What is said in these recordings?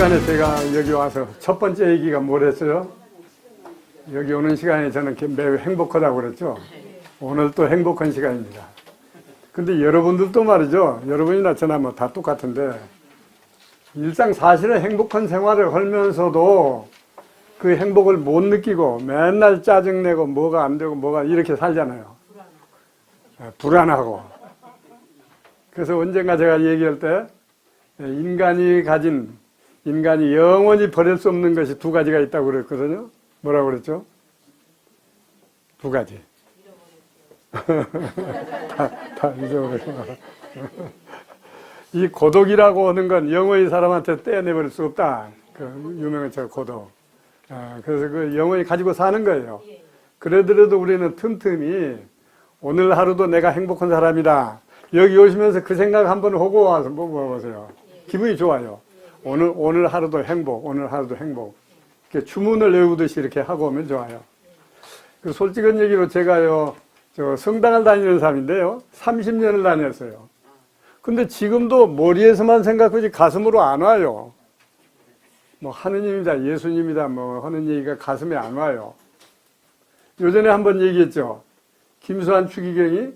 시간에 제가 여기 와서 첫 번째 얘기가 뭐랬어요? 여기 오는 시간에 저는 매우 행복하다고 그랬죠? 오늘 또 행복한 시간입니다. 근데 여러분들도 말이죠. 여러분이나 저나 뭐 다 똑같은데 일상 사실은 행복한 생활을 하면서도 그 행복을 못 느끼고 맨날 짜증내고 뭐가 안 되고 뭐가 이렇게 살잖아요. 불안하고. 그래서 언젠가 제가 얘기할 때 인간이 영원히 버릴 수 없는 것이 두 가지가 있다고 그랬거든요. 뭐라고 그랬죠? 두 가지. 다 잊어버렸어. 이 고독이라고 하는 건 영원히 사람한테 떼어내버릴 수 없다. 그 유명한 저 고독. 그래서 그 영원히 가지고 사는 거예요. 그러더라도 우리는 틈틈이 오늘 하루도 내가 행복한 사람이다. 여기 오시면서 그 생각 한번 하고 와서 먹어보세요. 기분이 좋아요. 오늘 하루도 행복, 오늘 하루도 행복. 이렇게 주문을 외우듯이 이렇게 하고 오면 좋아요. 그 솔직한 얘기로 제가요, 저 성당을 다니는 사람인데요. 30년을 다녔어요. 근데 지금도 머리에서만 생각하지 가슴으로 안 와요. 뭐 하느님이다, 예수님이다, 뭐 하는 얘기가 가슴에 안 와요. 요전에 한번 얘기했죠. 김수환 추기경이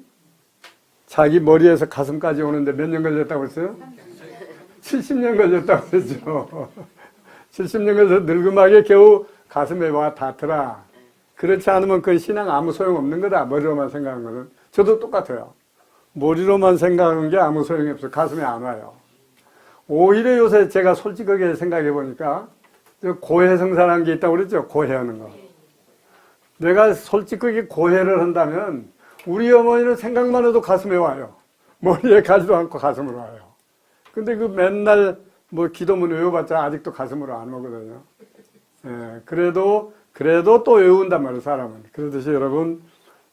자기 머리에서 가슴까지 오는데 몇 년 걸렸다고 했어요? 70년 걸렸다고 했죠. 70년 걸려서 늙음하게 겨우 가슴에 와 닿더라. 그렇지 않으면 그 신앙 아무 소용없는 거다. 머리로만 생각하는 것은. 저도 똑같아요. 머리로만 생각하는 게 아무 소용이 없어요. 가슴에 안 와요. 오히려 요새 제가 솔직하게 생각해 보니까 고해성사라는 게 있다고 그랬죠. 고해하는 거. 내가 솔직하게 고해를 한다면 우리 어머니는 생각만 해도 가슴에 와요. 머리에 가지도 않고 가슴으로 와요. 근데 그 맨날 뭐 기도문 외워봤자 아직도 가슴으로 안 오거든요. 예, 그래도 또 외운단 말이에요, 사람은. 그러듯이 여러분,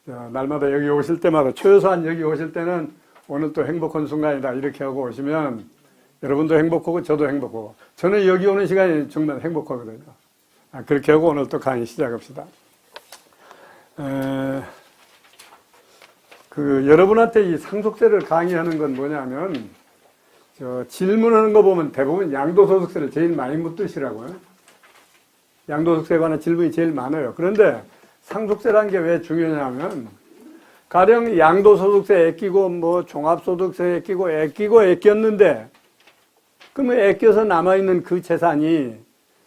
날마다 여기 오실 때마다, 최소한 여기 오실 때는 오늘 또 행복한 순간이다. 이렇게 하고 오시면 여러분도 행복하고 저도 행복하고. 저는 여기 오는 시간이 정말 행복하거든요. 그렇게 하고 오늘 또 강의 시작합시다. 여러분한테 이 상속세를 강의하는 건 뭐냐면, 질문하는 거 보면 대부분 양도소득세를 제일 많이 묻듯이라고요. 양도소득세에 관한 질문이 제일 많아요. 그런데 상속세라는 게 왜 중요하냐면, 가령 양도소득세 애끼고, 뭐 종합소득세 애끼고 애꼈는데, 그러면 애껴서 남아있는 그 재산이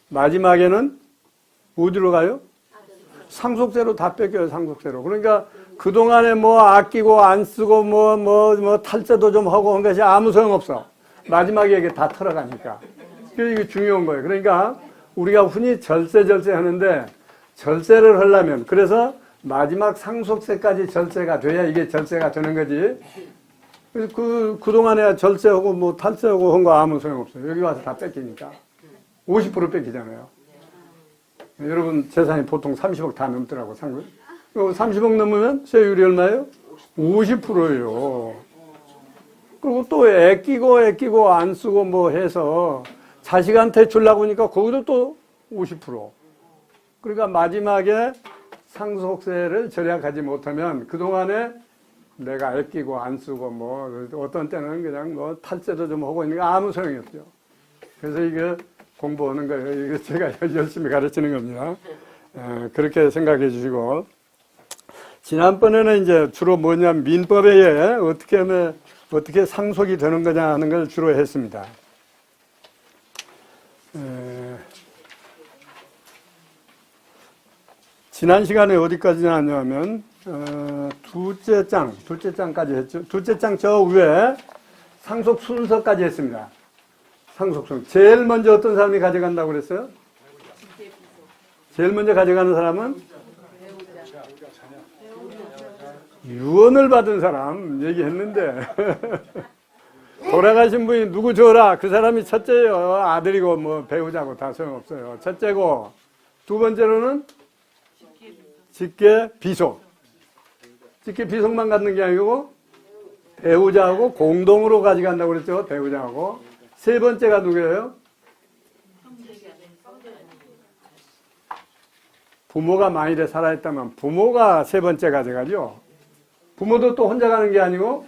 마지막에는 어디로 가요? 상속세로 다 뺏겨요, 상속세로. 그러니까 그동안에 뭐 아끼고 안 쓰고 뭐 탈세도 좀 하고 한 것이 아무 소용없어. 마지막에 이게 다 털어가니까. 이게 중요한 거예요. 그러니까 우리가 흔히 절세 하는데 절세를 하려면 그래서 마지막 상속세까지 절세가 돼야 이게 절세가 되는 거지. 그래서 그동안에 절세하고 뭐 탈세하고 한 거 아무 소용없어요. 여기 와서 다 뺏기니까. 50% 뺏기잖아요. 여러분 재산이 보통 30억 다 넘더라고, 상금. 30억 넘으면 세율이 얼마예요? 50%예요. 그리고 또 애끼고 안 쓰고 뭐 해서 자식한테 주려고 하니까 거기도 또 50%. 그러니까 마지막에 상속세를 절약하지 못하면 그동안에 내가 애끼고 안 쓰고 뭐 어떤 때는 그냥 뭐 탈세도 좀 하고 있는 게 아무 소용이 없죠. 그래서 이게 공부하는 거예요. 이거 제가 열심히 가르치는 겁니다. 그렇게 생각해 주시고. 지난번에는 이제 주로 뭐냐면 민법에 의해 어떻게 상속이 되는 거냐 하는 걸 주로 했습니다. 지난 시간에 어디까지 나왔냐면, 둘째 장까지 했죠. 둘째 장 저 위에 상속 순서까지 했습니다. 상속 순서. 제일 먼저 어떤 사람이 가져간다고 그랬어요? 제일 먼저 가져가는 사람은? 유언을 받은 사람 얘기했는데 돌아가신 분이 누구 줘라. 그 사람이 첫째예요. 아들이고 뭐 배우자고 다 소용없어요. 첫째고 두 번째로는 직계 비속. 직계 비속만 갖는 게 아니고 배우자하고 공동으로 가져간다고 그랬죠. 배우자하고. 세 번째가 누구예요? 부모가 만일에 살아있다면 부모가 세 번째 가져가죠. 부모도 또 혼자 가는 게 아니고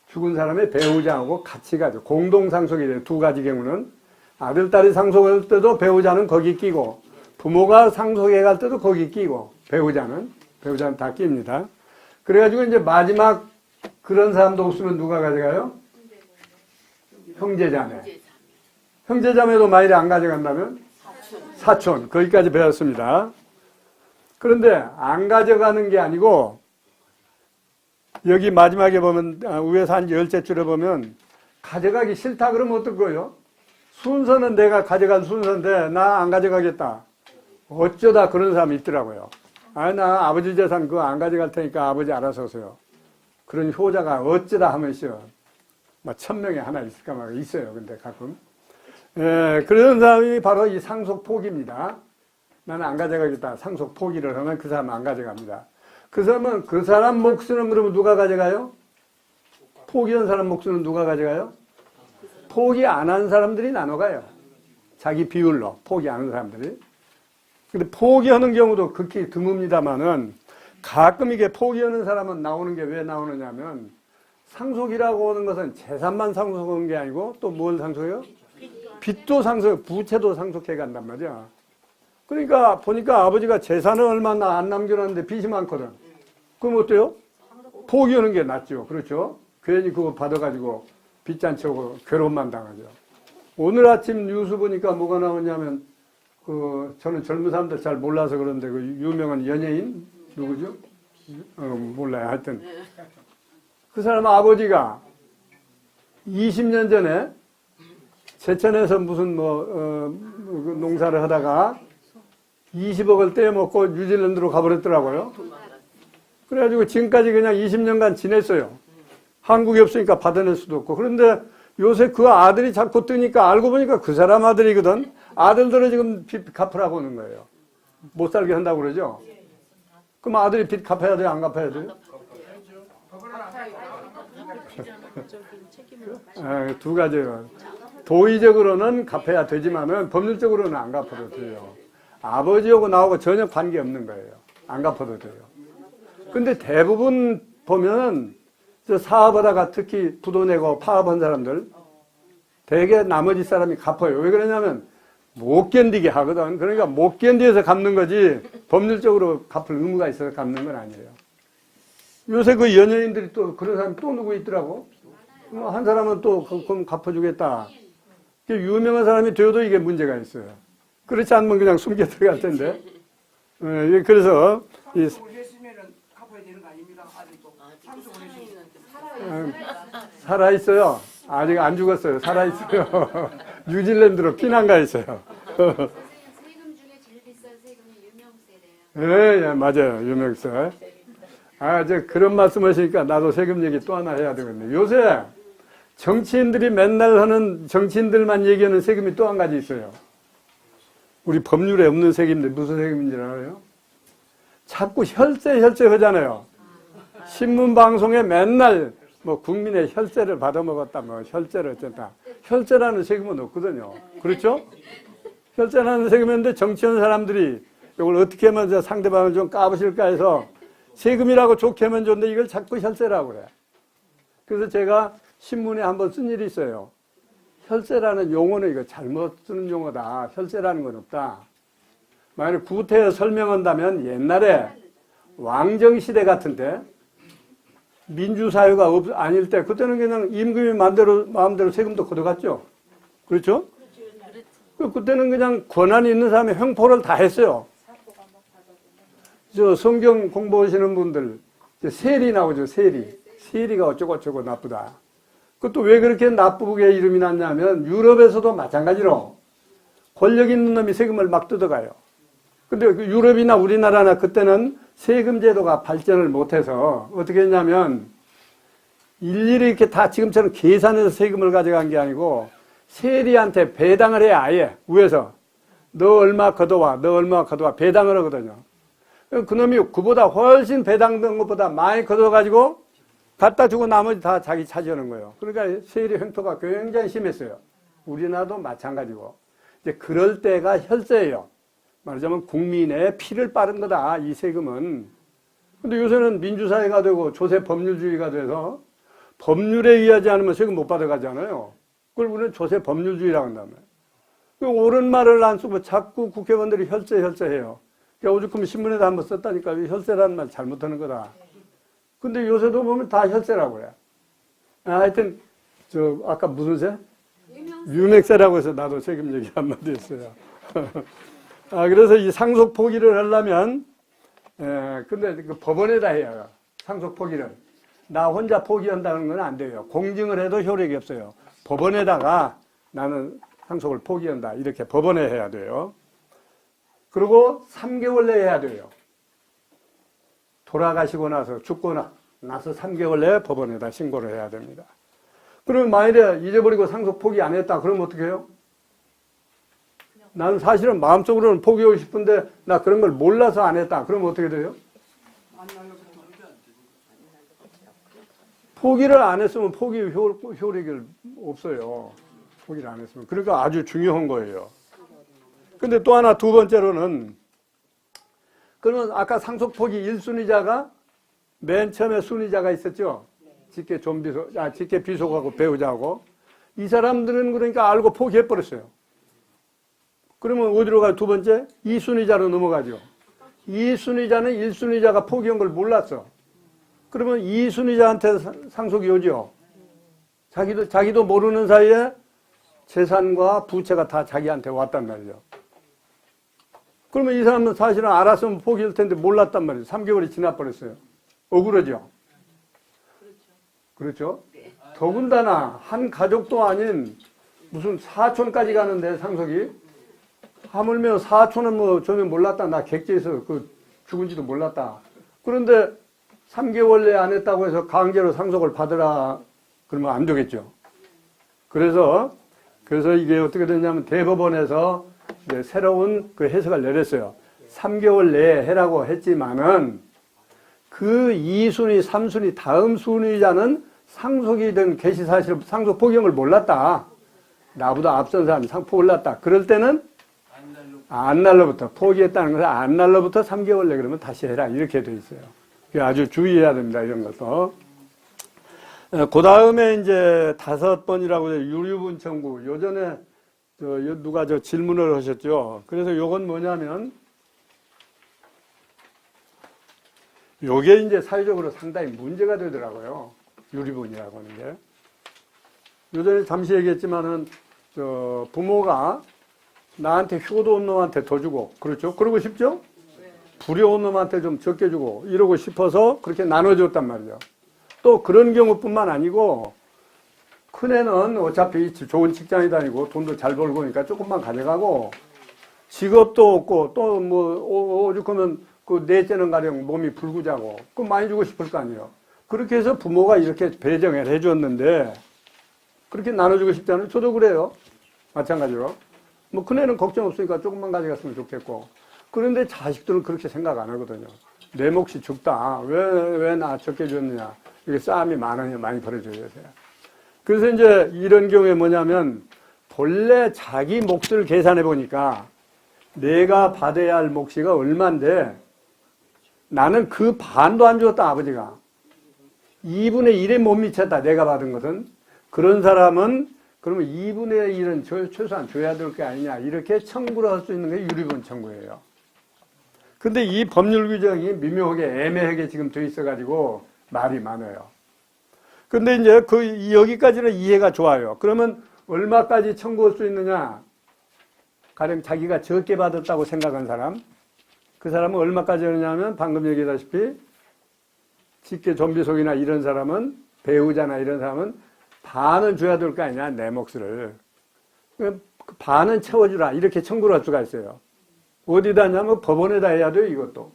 죽은 사람의 배우자하고 같이 가죠. 공동상속이 돼요. 두 가지 경우는. 아들, 딸이 상속할 때도 배우자는 거기 끼고, 부모가 상속해 갈 때도 거기 끼고, 배우자는 다 낍니다. 그래가지고 이제 마지막 그런 사람도 없으면 누가 가져가요? 형제자매. 형제자매도 만일에 안 가져간다면? 사촌. 거기까지 배웠습니다. 그런데 안 가져가는 게 아니고, 여기 마지막에 보면, 위에서 한 10줄에 보면, 가져가기 싫다 그러면 어떨 거예요? 순서는 내가 가져갈 순서인데, 나 안 가져가겠다. 어쩌다 그런 사람이 있더라고요. 나 아버지 재산 그거 안 가져갈 테니까 아버지 알아서 오세요. 그런 효자가 어쩌다 하면 있어요. 뭐 1000명에 하나 있을까 막 있어요. 근데 가끔. 그런 사람이 바로 이 상속 포기입니다. 나는 안 가져가겠다. 상속 포기를 하면 그 사람은 안 가져갑니다. 그 사람은 그 사람 몫은 그러면 누가 가져가요? 포기한 사람 몫은 누가 가져가요? 포기 안 한 사람들이 나눠가요. 자기 비율로 포기 안 한 사람들이. 근데 포기하는 경우도 극히 드뭅니다만은 가끔 이게 포기하는 사람은 나오는 게 왜 나오느냐면 상속이라고 하는 것은 재산만 상속하는 게 아니고 또 뭘 상속해요? 빚도 상속, 부채도 상속해 간단 말이야. 그러니까 보니까 아버지가 재산을 얼마 안 남겨놨는데 빚이 많거든. 그럼 어때요? 포기하는 게 낫죠. 그렇죠? 괜히 그거 받아가지고 빚잔치 오고 괴로움만 당하죠. 오늘 아침 뉴스 보니까 뭐가 나오냐면 저는 젊은 사람들 잘 몰라서 그런데 그 유명한 연예인 누구죠? 몰라요. 하여튼 그 사람 아버지가 20년 전에 제천에서 무슨 농사를 하다가 20억을 떼먹고 뉴질랜드로 가버렸더라고요. 그래가지고 지금까지 그냥 20년간 지냈어요. 한국이 없으니까 받아낼 수도 없고. 그런데 요새 그 아들이 자꾸 뜨니까 알고 보니까 그 사람 아들이거든. 아들들은 지금 빚 갚으라고 하는 거예요. 못 살게 한다고 그러죠. 그럼 아들이 빚 갚아야 돼요? 안 갚아야 돼요? 두 가지요. 도의적으로는 갚아야 되지만은 법률적으로는 안 갚아도 돼요. 아버지하고 나하고 전혀 관계없는 거예요. 안 갚아도 돼요. 근데 대부분 보면은 저 사업하다가 특히 부도 내고 파업한 사람들 대개 나머지 사람이 갚아요. 왜 그러냐면 못 견디게 하거든. 그러니까 못 견디어서 갚는 거지 법률적으로 갚을 의무가 있어서 갚는 건 아니에요. 요새 그 연예인들이 또 그런 사람이 또 누구 있더라고. 한 사람은 또 그럼 갚아주겠다. 유명한 사람이 되어도 이게 문제가 있어요. 그렇지 않으면 그냥 숨겨 들어갈 텐데. 그래서 살아 있어요. 아직 안 죽었어요. 살아 있어요. 뉴질랜드로 피난가 있어요. 세금 중에 제일 비싼 세금이 유명세래요. 예, 맞아요. 유명세. 이제 그런 말씀 하시니까 나도 세금 얘기 또 하나 해야 되겠네. 요새 정치인들이 맨날 하는 정치인들만 얘기하는 세금이 또 한 가지 있어요. 우리 법률에 없는 세금인데 무슨 세금인지 알아요? 자꾸 혈세 하잖아요. 신문 방송에 맨날 뭐 국민의 혈세를 받아먹었다, 뭐 혈세를 어쨌다. 혈세라는 세금은 없거든요. 그렇죠? 혈세라는 세금인데 정치하는 사람들이 이걸 어떻게 하면 상대방을 좀 까부실까 해서 세금이라고 좋게 하면 좋은데 이걸 자꾸 혈세라고 그래. 그래서 제가 신문에 한번 쓴 일이 있어요. 혈세라는 용어는 이거 잘못 쓰는 용어다. 혈세라는 건 없다. 만약 구태여 설명한다면 옛날에 왕정시대 같은데 민주사회가 아닐 때 그때는 그냥 임금이 마음대로 세금도 걷어갔죠. 그렇죠? 그때는 그냥 권한이 있는 사람이 횡포를 다 했어요. 저 성경 공부하시는 분들 세리 나오죠. 세리가 어쩌고 나쁘다. 그것도 왜 그렇게 나쁘게 이름이 났냐면 유럽에서도 마찬가지로 권력 있는 놈이 세금을 막 뜯어가요. 근데 유럽이나 우리나라나 그때는 세금 제도가 발전을 못해서 어떻게 했냐면 일일이 이렇게 다 지금처럼 계산해서 세금을 가져간 게 아니고 세리한테 배당을 해. 아예 위에서 너 얼마 걷어와 배당을 하거든요. 그놈이 그보다 훨씬 배당된 것보다 많이 걷어가지고 갖다 주고 나머지 다 자기 차지하는 거예요. 그러니까 세리 횡포가 굉장히 심했어요. 우리나라도 마찬가지고. 이제 그럴 때가 혈세예요. 말하자면 국민의 피를 빠른 거다, 이 세금은. 근데 요새는 민주사회가 되고 조세 법률주의가 돼서 법률에 의하지 않으면 세금 못 받아가잖아요. 그걸 우리는 조세 법률주의라고 한다며. 그 옳은 말을 안 쓰고 자꾸 국회의원들이 혈세해요. 그러니까 오죽하면 신문에도 한번 썼다니까 혈세라는 말 잘못하는 거다. 근데 요새도 보면 다 혈세라고 해요. 하여튼 아까 무슨 세? 유명세라고 해서 나도 세금 얘기 한마디 했어요. 그래서 이 상속 포기를 하려면 근데 그 법원에다 해요. 상속 포기를. 나 혼자 포기한다는 건 안 돼요. 공증을 해도 효력이 없어요. 법원에다가 나는 상속을 포기한다. 이렇게 법원에 해야 돼요. 그리고 3개월 내에 해야 돼요. 돌아가시고 나서 죽고 나서 3개월 내에 법원에다 신고를 해야 됩니다. 그러면 만일에 잊어버리고 상속 포기 안 했다. 그러면 어떻게 해요? 나는 사실은 마음속으로는 포기하고 싶은데 나 그런 걸 몰라서 안 했다. 그러면 어떻게 돼요? 포기를 안 했으면 포기 효력이 없어요. 포기를 안 했으면. 그러니까 아주 중요한 거예요. 근데 또 하나 두 번째로는 그러면 아까 상속 포기 1순위자가 맨 처음에 순위자가 있었죠. 직계 비속하고 배우자하고 이 사람들은 그러니까 알고 포기해버렸어요. 그러면 어디로 가요? 두 번째 2순위자로 넘어가죠. 2순위자는 1순위자가 포기한 걸 몰랐어. 그러면 2순위자한테 상속이 오죠. 자기도 모르는 사이에 재산과 부채가 다 자기한테 왔단 말이죠. 그러면 이 사람은 사실은 알았으면 포기할 텐데 몰랐단 말이에요. 3개월이 지나버렸어요. 억울하죠? 그렇죠? 더군다나 한 가족도 아닌 무슨 사촌까지 가는데 상속이 하물며 사촌은 뭐 전혀 몰랐다. 나 객지에서 죽은지도 몰랐다. 그런데 3개월 내에 안 했다고 해서 강제로 상속을 받으라 그러면 안 되겠죠. 그래서 이게 어떻게 되냐면 대법원에서 이제 새로운 그 해석을 내렸어요. 3개월 내에 해라고 했지만은 그 2순위, 3순위 다음 순위자는 상속이 된 개시 사실 상속 포기형을 몰랐다. 나보다 앞선 사람이 상포 올랐다. 그럴 때는 안 날로부터 포기했다는 것은 안 날로부터 3개월 내 그러면 다시 해라. 이렇게 돼 있어요. 아주 주의해야 됩니다. 이런 것도. 그 다음에 이제 5번이라고 해요. 유류분 청구. 요전에 누가 질문을 하셨죠. 그래서 요건 뭐냐면 요게 이제 사회적으로 상당히 문제가 되더라고요. 유류분이라고 하는 게. 요전에 잠시 얘기했지만은 부모가 나한테 효도 온 놈한테 더 주고 그렇죠? 그러고 싶죠? 불효 온 놈한테 좀 적게 주고 이러고 싶어서 그렇게 나눠줬단 말이죠. 또 그런 경우뿐만 아니고 큰애는 어차피 좋은 직장에 다니고 돈도 잘 벌고 그러니까 조금만 가져가고 직업도 없고 또 뭐 오죽하면 그 넷째는 가령 몸이 불구자고 그럼 많이 주고 싶을 거 아니에요. 그렇게 해서 부모가 이렇게 배정을 해줬는데 그렇게 나눠주고 싶지 않아요? 저도 그래요. 마찬가지로. 뭐 큰애는 걱정 없으니까 조금만 가져갔으면 좋겠고 그런데 자식들은 그렇게 생각 안 하거든요. 내 몫이 죽다. 왜 나 적게 줬느냐. 이게 싸움이 많이 벌어져요. 요새. 그래서 이제 이런 경우에 뭐냐면 본래 자기 몫을 계산해 보니까 내가 받아야 할 몫이가 얼만데 나는 그 반도 안 줬다 아버지가. 2분의 1에 못 미쳤다 내가 받은 것은. 그런 사람은 그러면 2분의 1은 최소한 줘야 될 게 아니냐 이렇게 청구를 할 수 있는 게 유류분 청구예요. 근데 이 법률 규정이 미묘하게 애매하게 지금 돼 있어가지고 말이 많아요. 근데 이제 여기까지는 이해가 좋아요. 그러면 얼마까지 청구할 수 있느냐? 가령 자기가 적게 받았다고 생각한 사람, 그 사람은 얼마까지 하느냐면 방금 얘기했다시피 직계 좀비속이나 이런 사람은 배우자나 이런 사람은 반은 줘야 될 거 아니냐 내 몫을. 그 반은 채워주라 이렇게 청구를 할 수가 있어요. 어디다 하냐면 법원에다 해야 돼요 이것도.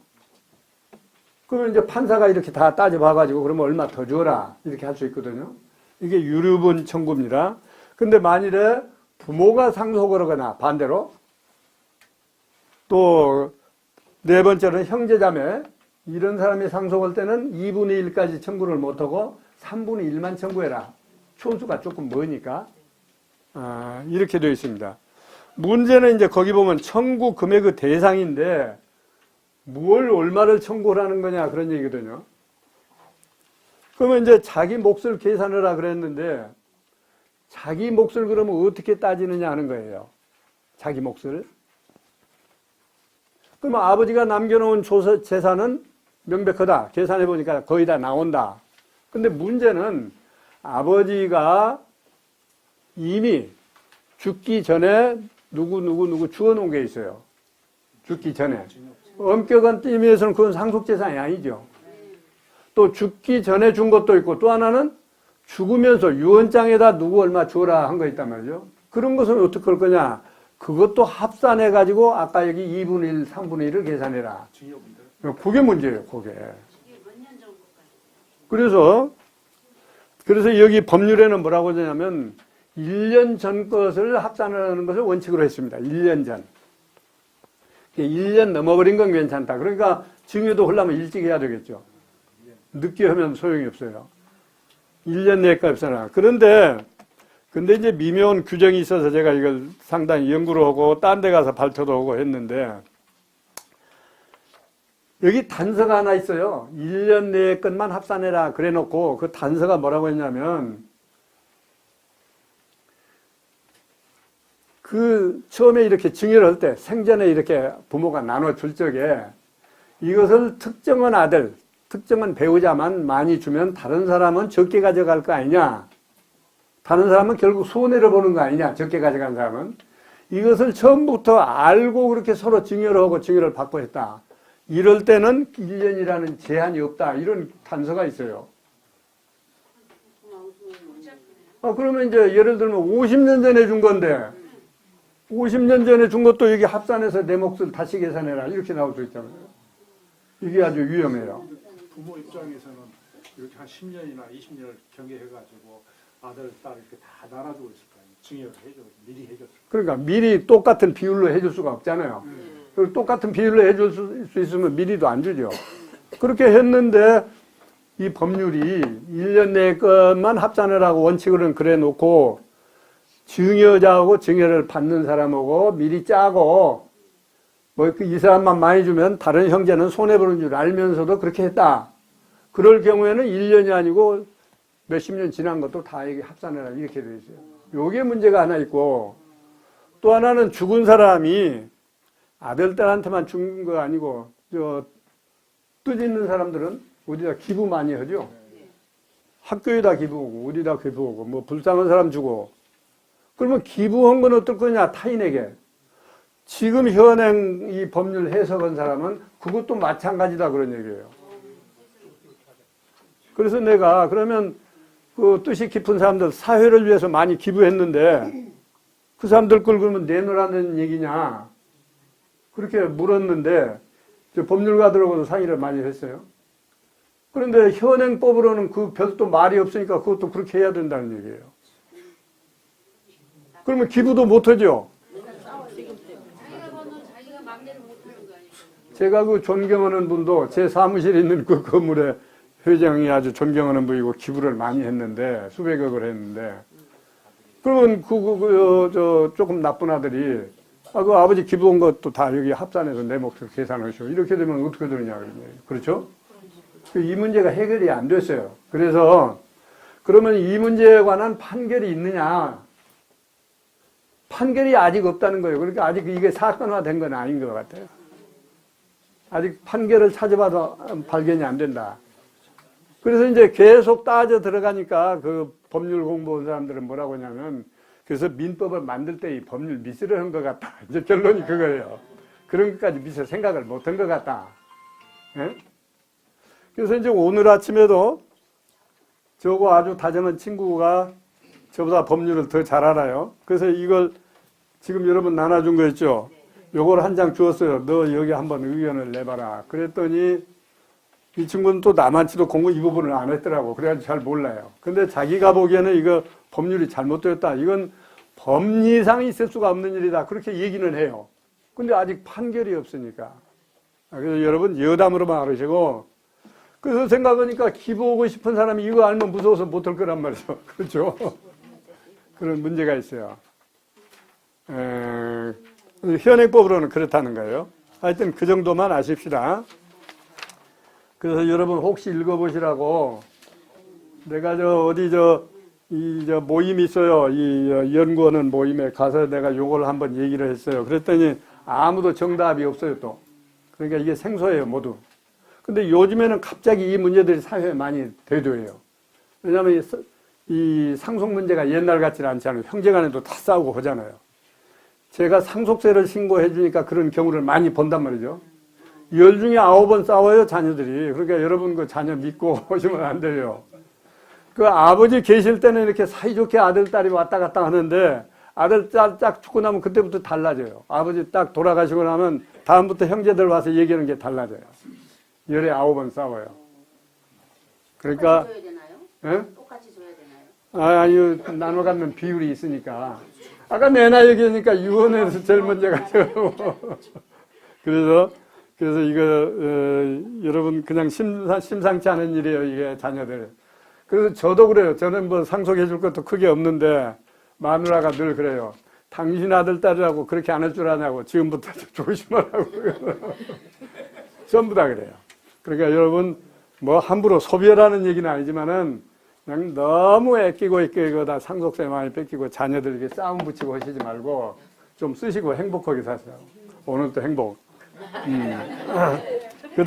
그러면 이제 판사가 이렇게 다 따져봐가지고 그러면 얼마 더 줘라 이렇게 할 수 있거든요. 이게 유류분 청구입니다. 근데 만일에 부모가 상속을 하거나 반대로 또 네 번째는 형제자매 이런 사람이 상속할 때는 2분의 1까지 청구를 못하고 3분의 1만 청구해라. 총수가 조금 머니까 이렇게 되어 있습니다. 문제는 이제 거기 보면 청구 금액의 대상인데 뭘 얼마를 청구를 하는 거냐 그런 얘기거든요. 그러면 이제 자기 몫을 계산하라 그랬는데 자기 몫을 그러면 어떻게 따지느냐 하는 거예요. 자기 몫을. 그러면 아버지가 남겨놓은 재산은 명백하다. 계산해 보니까 거의 다 나온다. 근데 문제는 아버지가 이미 죽기 전에 누구 주워 놓은 게 있어요. 죽기 전에. 엄격한 의미에서는 그건 상속재산이 아니죠. 또 죽기 전에 준 것도 있고 또 하나는 죽으면서 유언장에다 누구 얼마 주어라 한 거 있단 말이죠. 그런 것은 어떻게 할 거냐. 그것도 합산해 가지고 아까 여기 2분의 1, 3분의 1을 계산해라. 그게 문제예요. 그게. 그래서 여기 법률에는 뭐라고 하냐면 1년 전 것을 합산하는 것을 원칙으로 했습니다. 1년 전. 1년 넘어버린 건 괜찮다. 그러니까 증여도 하려면 일찍 해야 되겠죠. 늦게 하면 소용이 없어요. 1년 내에 합산하라. 근데 이제 미묘한 규정이 있어서 제가 이걸 상당히 연구를 하고 딴 데 가서 발표도 하고 했는데 여기 단서가 하나 있어요. 1년 내의 것만 합산해라 그래 놓고 그 단서가 뭐라고 했냐면 그 처음에 이렇게 증여를 할 때 생전에 이렇게 부모가 나눠줄 적에 이것을 특정한 아들, 특정한 배우자만 많이 주면 다른 사람은 적게 가져갈 거 아니냐. 다른 사람은 결국 손해를 보는 거 아니냐. 적게 가져간 사람은. 이것을 처음부터 알고 그렇게 서로 증여를 하고 증여를 받고 했다. 이럴 때는 1년이라는 제한이 없다. 이런 단서가 있어요. 그러면 이제 예를 들면 50년 전에 준 건데 50년 전에 준 것도 여기 합산해서 내 몫을 다시 계산해라. 이렇게 나올 수 있잖아요. 이게 아주 위험해요. 부모 입장에서는 이렇게 한 10년이나 20년을 경계해가지고 아들, 딸 이렇게 다 나눠주고 있을 거 아니에요. 증여를 해줘, 미리 해줬을 거예요. 그러니까 미리 똑같은 비율로 해줄 수가 없잖아요. 그리고 똑같은 비율로 해줄 수 있으면 미리도 안 주죠. 그렇게 했는데 이 법률이 1년 내 것만 합산을 하고 원칙으로는 그래 놓고 증여자하고 증여를 받는 사람하고 미리 짜고 뭐 이 사람만 많이 주면 다른 형제는 손해보는 줄 알면서도 그렇게 했다. 그럴 경우에는 1년이 아니고 몇십 년 지난 것도 다 이게 합산해라 이렇게 되어 있어요. 요게 문제가 하나 있고 또 하나는 죽은 사람이 아들, 딸한테만 준 거 아니고 뜻 있는 사람들은 어디다 기부 많이 하죠. 학교에다 기부하고 어디다 기부하고 뭐 불쌍한 사람 주고 그러면 기부한 건 어떨 거냐 타인에게. 지금 현행 이 법률 해석한 사람은 그것도 마찬가지다 그런 얘기예요. 그래서 내가 그러면 그 뜻이 깊은 사람들 사회를 위해서 많이 기부했는데 그 사람들 걸 그러면 내놓으라는 얘기냐 그렇게 물었는데 법률가들하고도 상의를 많이 했어요. 그런데 현행법으로는 그 별도 말이 없으니까 그것도 그렇게 해야 된다는 얘기예요. 그러면 기부도 못하죠. 제가 그 존경하는 분도 제 사무실에 있는 그 건물에 회장이 아주 존경하는 분이고 기부를 많이 했는데 수백억을 했는데 그러면 조금 나쁜 아들이 그 아버지 기부한 것도 다 여기 합산해서 내 몫을 계산하시오. 이렇게 되면 어떻게 되느냐 그렇죠? 이 문제가 해결이 안 됐어요. 그래서 그러면 이 문제에 관한 판결이 있느냐? 판결이 아직 없다는 거예요. 그러니까 아직 이게 사건화된 건 아닌 것 같아요. 아직 판결을 찾아봐도 발견이 안 된다. 그래서 이제 계속 따져 들어가니까 그 법률 공부한 사람들은 뭐라고 하냐면 그래서 민법을 만들 때 이 법률 미스를 한 것 같다. 이제 결론이 그거예요. 그런 것까지 미처 생각을 못 한 것 같다. 예? 그래서 이제 오늘 아침에도 저거 아주 다정한 친구가 저보다 법률을 더 잘 알아요. 그래서 이걸 지금 여러분 나눠준 거 있죠? 요걸 한 장 주었어요. 너 여기 한번 의견을 내봐라. 그랬더니 이 친구는 또 나만치도 공부 이 부분을 안 했더라고. 그래가지고 잘 몰라요. 근데 자기가 보기에는 이거 법률이 잘못되었다. 이건 법리상 있을 수가 없는 일이다. 그렇게 얘기는 해요. 근데 아직 판결이 없으니까. 그래서 여러분 여담으로만 알으시고 그래서 생각하니까 기부하고 싶은 사람이 이거 알면 무서워서 못할 거란 말이죠. 그렇죠? 그런 문제가 있어요. 현행법으로는 그렇다는 거예요. 하여튼 그 정도만 아십시다. 그래서 여러분 혹시 읽어보시라고 내가 저 모임이 있어요. 연구하는 모임에 가서 내가 요걸 한번 얘기를 했어요. 그랬더니 아무도 정답이 없어요, 또. 그러니까 이게 생소해요, 모두. 근데 요즘에는 갑자기 이 문제들이 사회에 많이 대두해요. 왜냐하면 이 상속 문제가 옛날 같지는 않잖아요. 형제간에도 다 싸우고 하잖아요. 제가 상속세를 신고해 주니까 그런 경우를 많이 본단 말이죠. 10 중에 9번 싸워요, 자녀들이. 그러니까 여러분 그 자녀 믿고 오시면 안 돼요. 그 아버지 계실 때는 이렇게 사이좋게 아들, 딸이 왔다 갔다 하는데 아들, 딸 딱 죽고 나면 그때부터 달라져요. 아버지 딱 돌아가시고 나면 다음부터 형제들 와서 얘기하는 게 달라져요. 10에 9번 싸워요. 그러니까, 똑같이 줘야 되나요? 예? 똑같이 줘야 되나요? 아유, 나눠 갖는 비율이 있으니까. 아까 내 나이 얘기하니까 유언에서 제일 먼저 가죠. 그래서 이거, 여러분 그냥 심상치 않은 일이에요, 이게 자녀들. 그래서 저도 그래요. 저는 뭐 상속해 줄 것도 크게 없는데, 마누라가 늘 그래요. 당신 아들, 딸이라고 그렇게 안 할 줄 아냐고, 지금부터 조심하라고. 전부 다 그래요. 그러니까 여러분, 뭐 함부로 소비하라는 얘기는 아니지만은, 그냥 너무 애끼고 다 상속세 많이 뺏기고 자녀들에게 싸움 붙이고 하시지 말고 좀 쓰시고 행복하게 사세요. 오늘도 행복. 그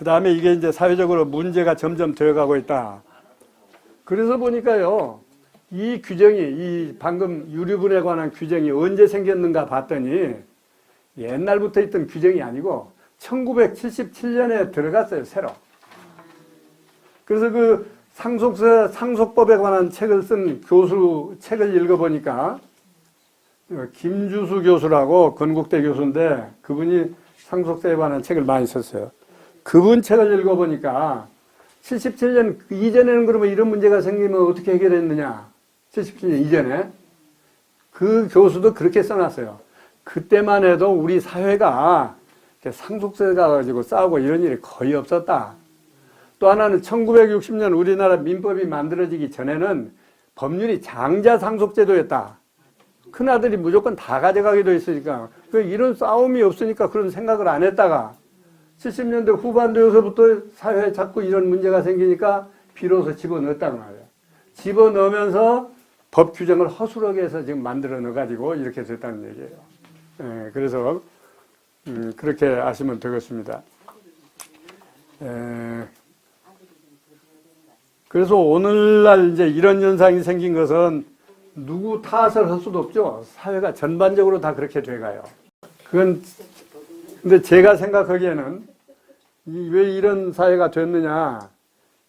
다음에 이게 이제 사회적으로 문제가 점점 되어가고 있다. 그래서 보니까요, 이 규정이, 이 방금 유류분에 관한 규정이 언제 생겼는가 봤더니 옛날부터 있던 규정이 아니고 1977년에 들어갔어요, 새로. 그래서 그 상속법에 관한 책을 쓴 책을 읽어보니까 김주수 교수라고 건국대 교수인데 그분이 상속세에 관한 책을 많이 썼어요. 그분 책을 읽어보니까 77년 이전에는 그러면 이런 문제가 생기면 어떻게 해결했느냐. 77년 이전에. 그 교수도 그렇게 써놨어요. 그때만 해도 우리 사회가 상속세 가지고 싸우고 이런 일이 거의 없었다. 또 하나는 1960년 우리나라 민법이 만들어지기 전에는 법률이 장자 상속제도였다. 큰아들이 무조건 다 가져가게 돼 있으니까 이런 싸움이 없으니까 그런 생각을 안 했다가 70년대 후반대에서부터 사회에 자꾸 이런 문제가 생기니까 비로소 집어넣었다는 말이에요. 집어넣으면서 법 규정을 허술하게 해서 지금 만들어 넣어가지고 이렇게 됐다는 얘기예요. 예, 그래서 그렇게 아시면 되겠습니다. 그래서 오늘날 이제 이런 현상이 생긴 것은 누구 탓을 할 수도 없죠. 사회가 전반적으로 다 그렇게 돼가요. 근데 제가 생각하기에는 왜 이런 사회가 됐느냐.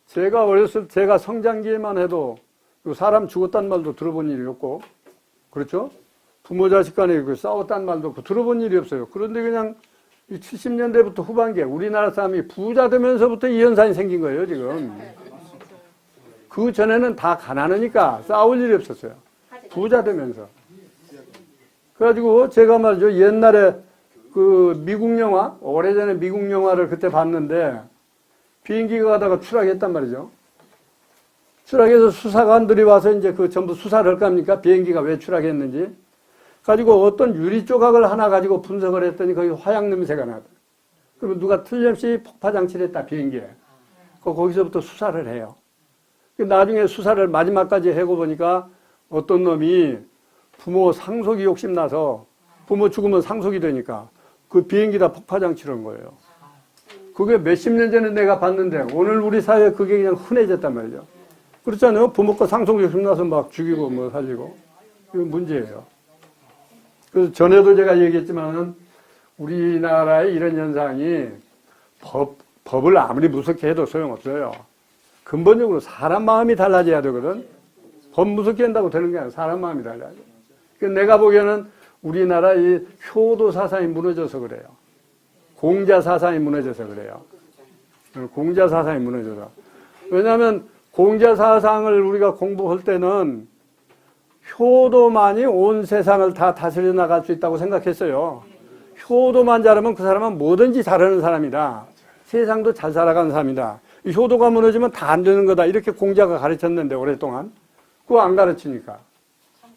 제가 어렸을 때 제가 성장기에만 해도 사람 죽었단 말도 들어본 일이 없고, 그렇죠? 부모 자식 간에 싸웠단 말도 없고 들어본 일이 없어요. 그런데 그냥 70년대부터 후반기에 우리나라 사람이 부자 되면서부터 이 현상이 생긴 거예요, 지금. 그 전에는 다 가난하니까 싸울 일이 없었어요. 부자 되면서. 그래가지고 제가 말이죠. 옛날에 그 미국 영화, 오래전에 미국 영화를 그때 봤는데 비행기가 가다가 추락했단 말이죠. 추락해서 수사관들이 와서 이제 그 전부 수사를 할 겁니까? 비행기가 왜 추락했는지. 가지고 어떤 유리 조각을 하나 가지고 분석을 했더니 거기 화약 냄새가 나다. 그러면 누가 틀림없이 폭파장치를 했다, 비행기에. 거기서부터 수사를 해요. 나중에 수사를 마지막까지 하고 보니까 어떤 놈이 부모 상속이 욕심나서 부모 죽으면 상속이 되니까 그 비행기다 폭파장치를 한 거예요. 그게 몇십 년 전에 내가 봤는데 오늘 우리 사회에 그게 그냥 흔해졌단 말이죠. 그렇잖아요. 부모 거 상속 욕심나서 막 죽이고 뭐 살리고. 이거 문제예요. 그래서 전에도 제가 얘기했지만은 우리나라의 이런 현상이 법을 아무리 무섭게 해도 소용없어요. 근본적으로 사람 마음이 달라져야 되거든. 법 무섭게 한다고 되는 게 아니라 사람 마음이 달라져. 그러니까 내가 보기에는 우리나라 이 효도 사상이 무너져서 그래요. 공자 사상이 무너져서 그래요. 공자 사상이 무너져서. 왜냐하면 공자 사상을 우리가 공부할 때는 효도만이 온 세상을 다 다스려 나갈 수 있다고 생각했어요. 효도만 잘하면 그 사람은 뭐든지 잘하는 사람이다. 세상도 잘 살아가는 사람이다. 이 효도가 무너지면 다 안 되는 거다. 이렇게 공자가 가르쳤는데 오랫동안. 그거 안 가르치니까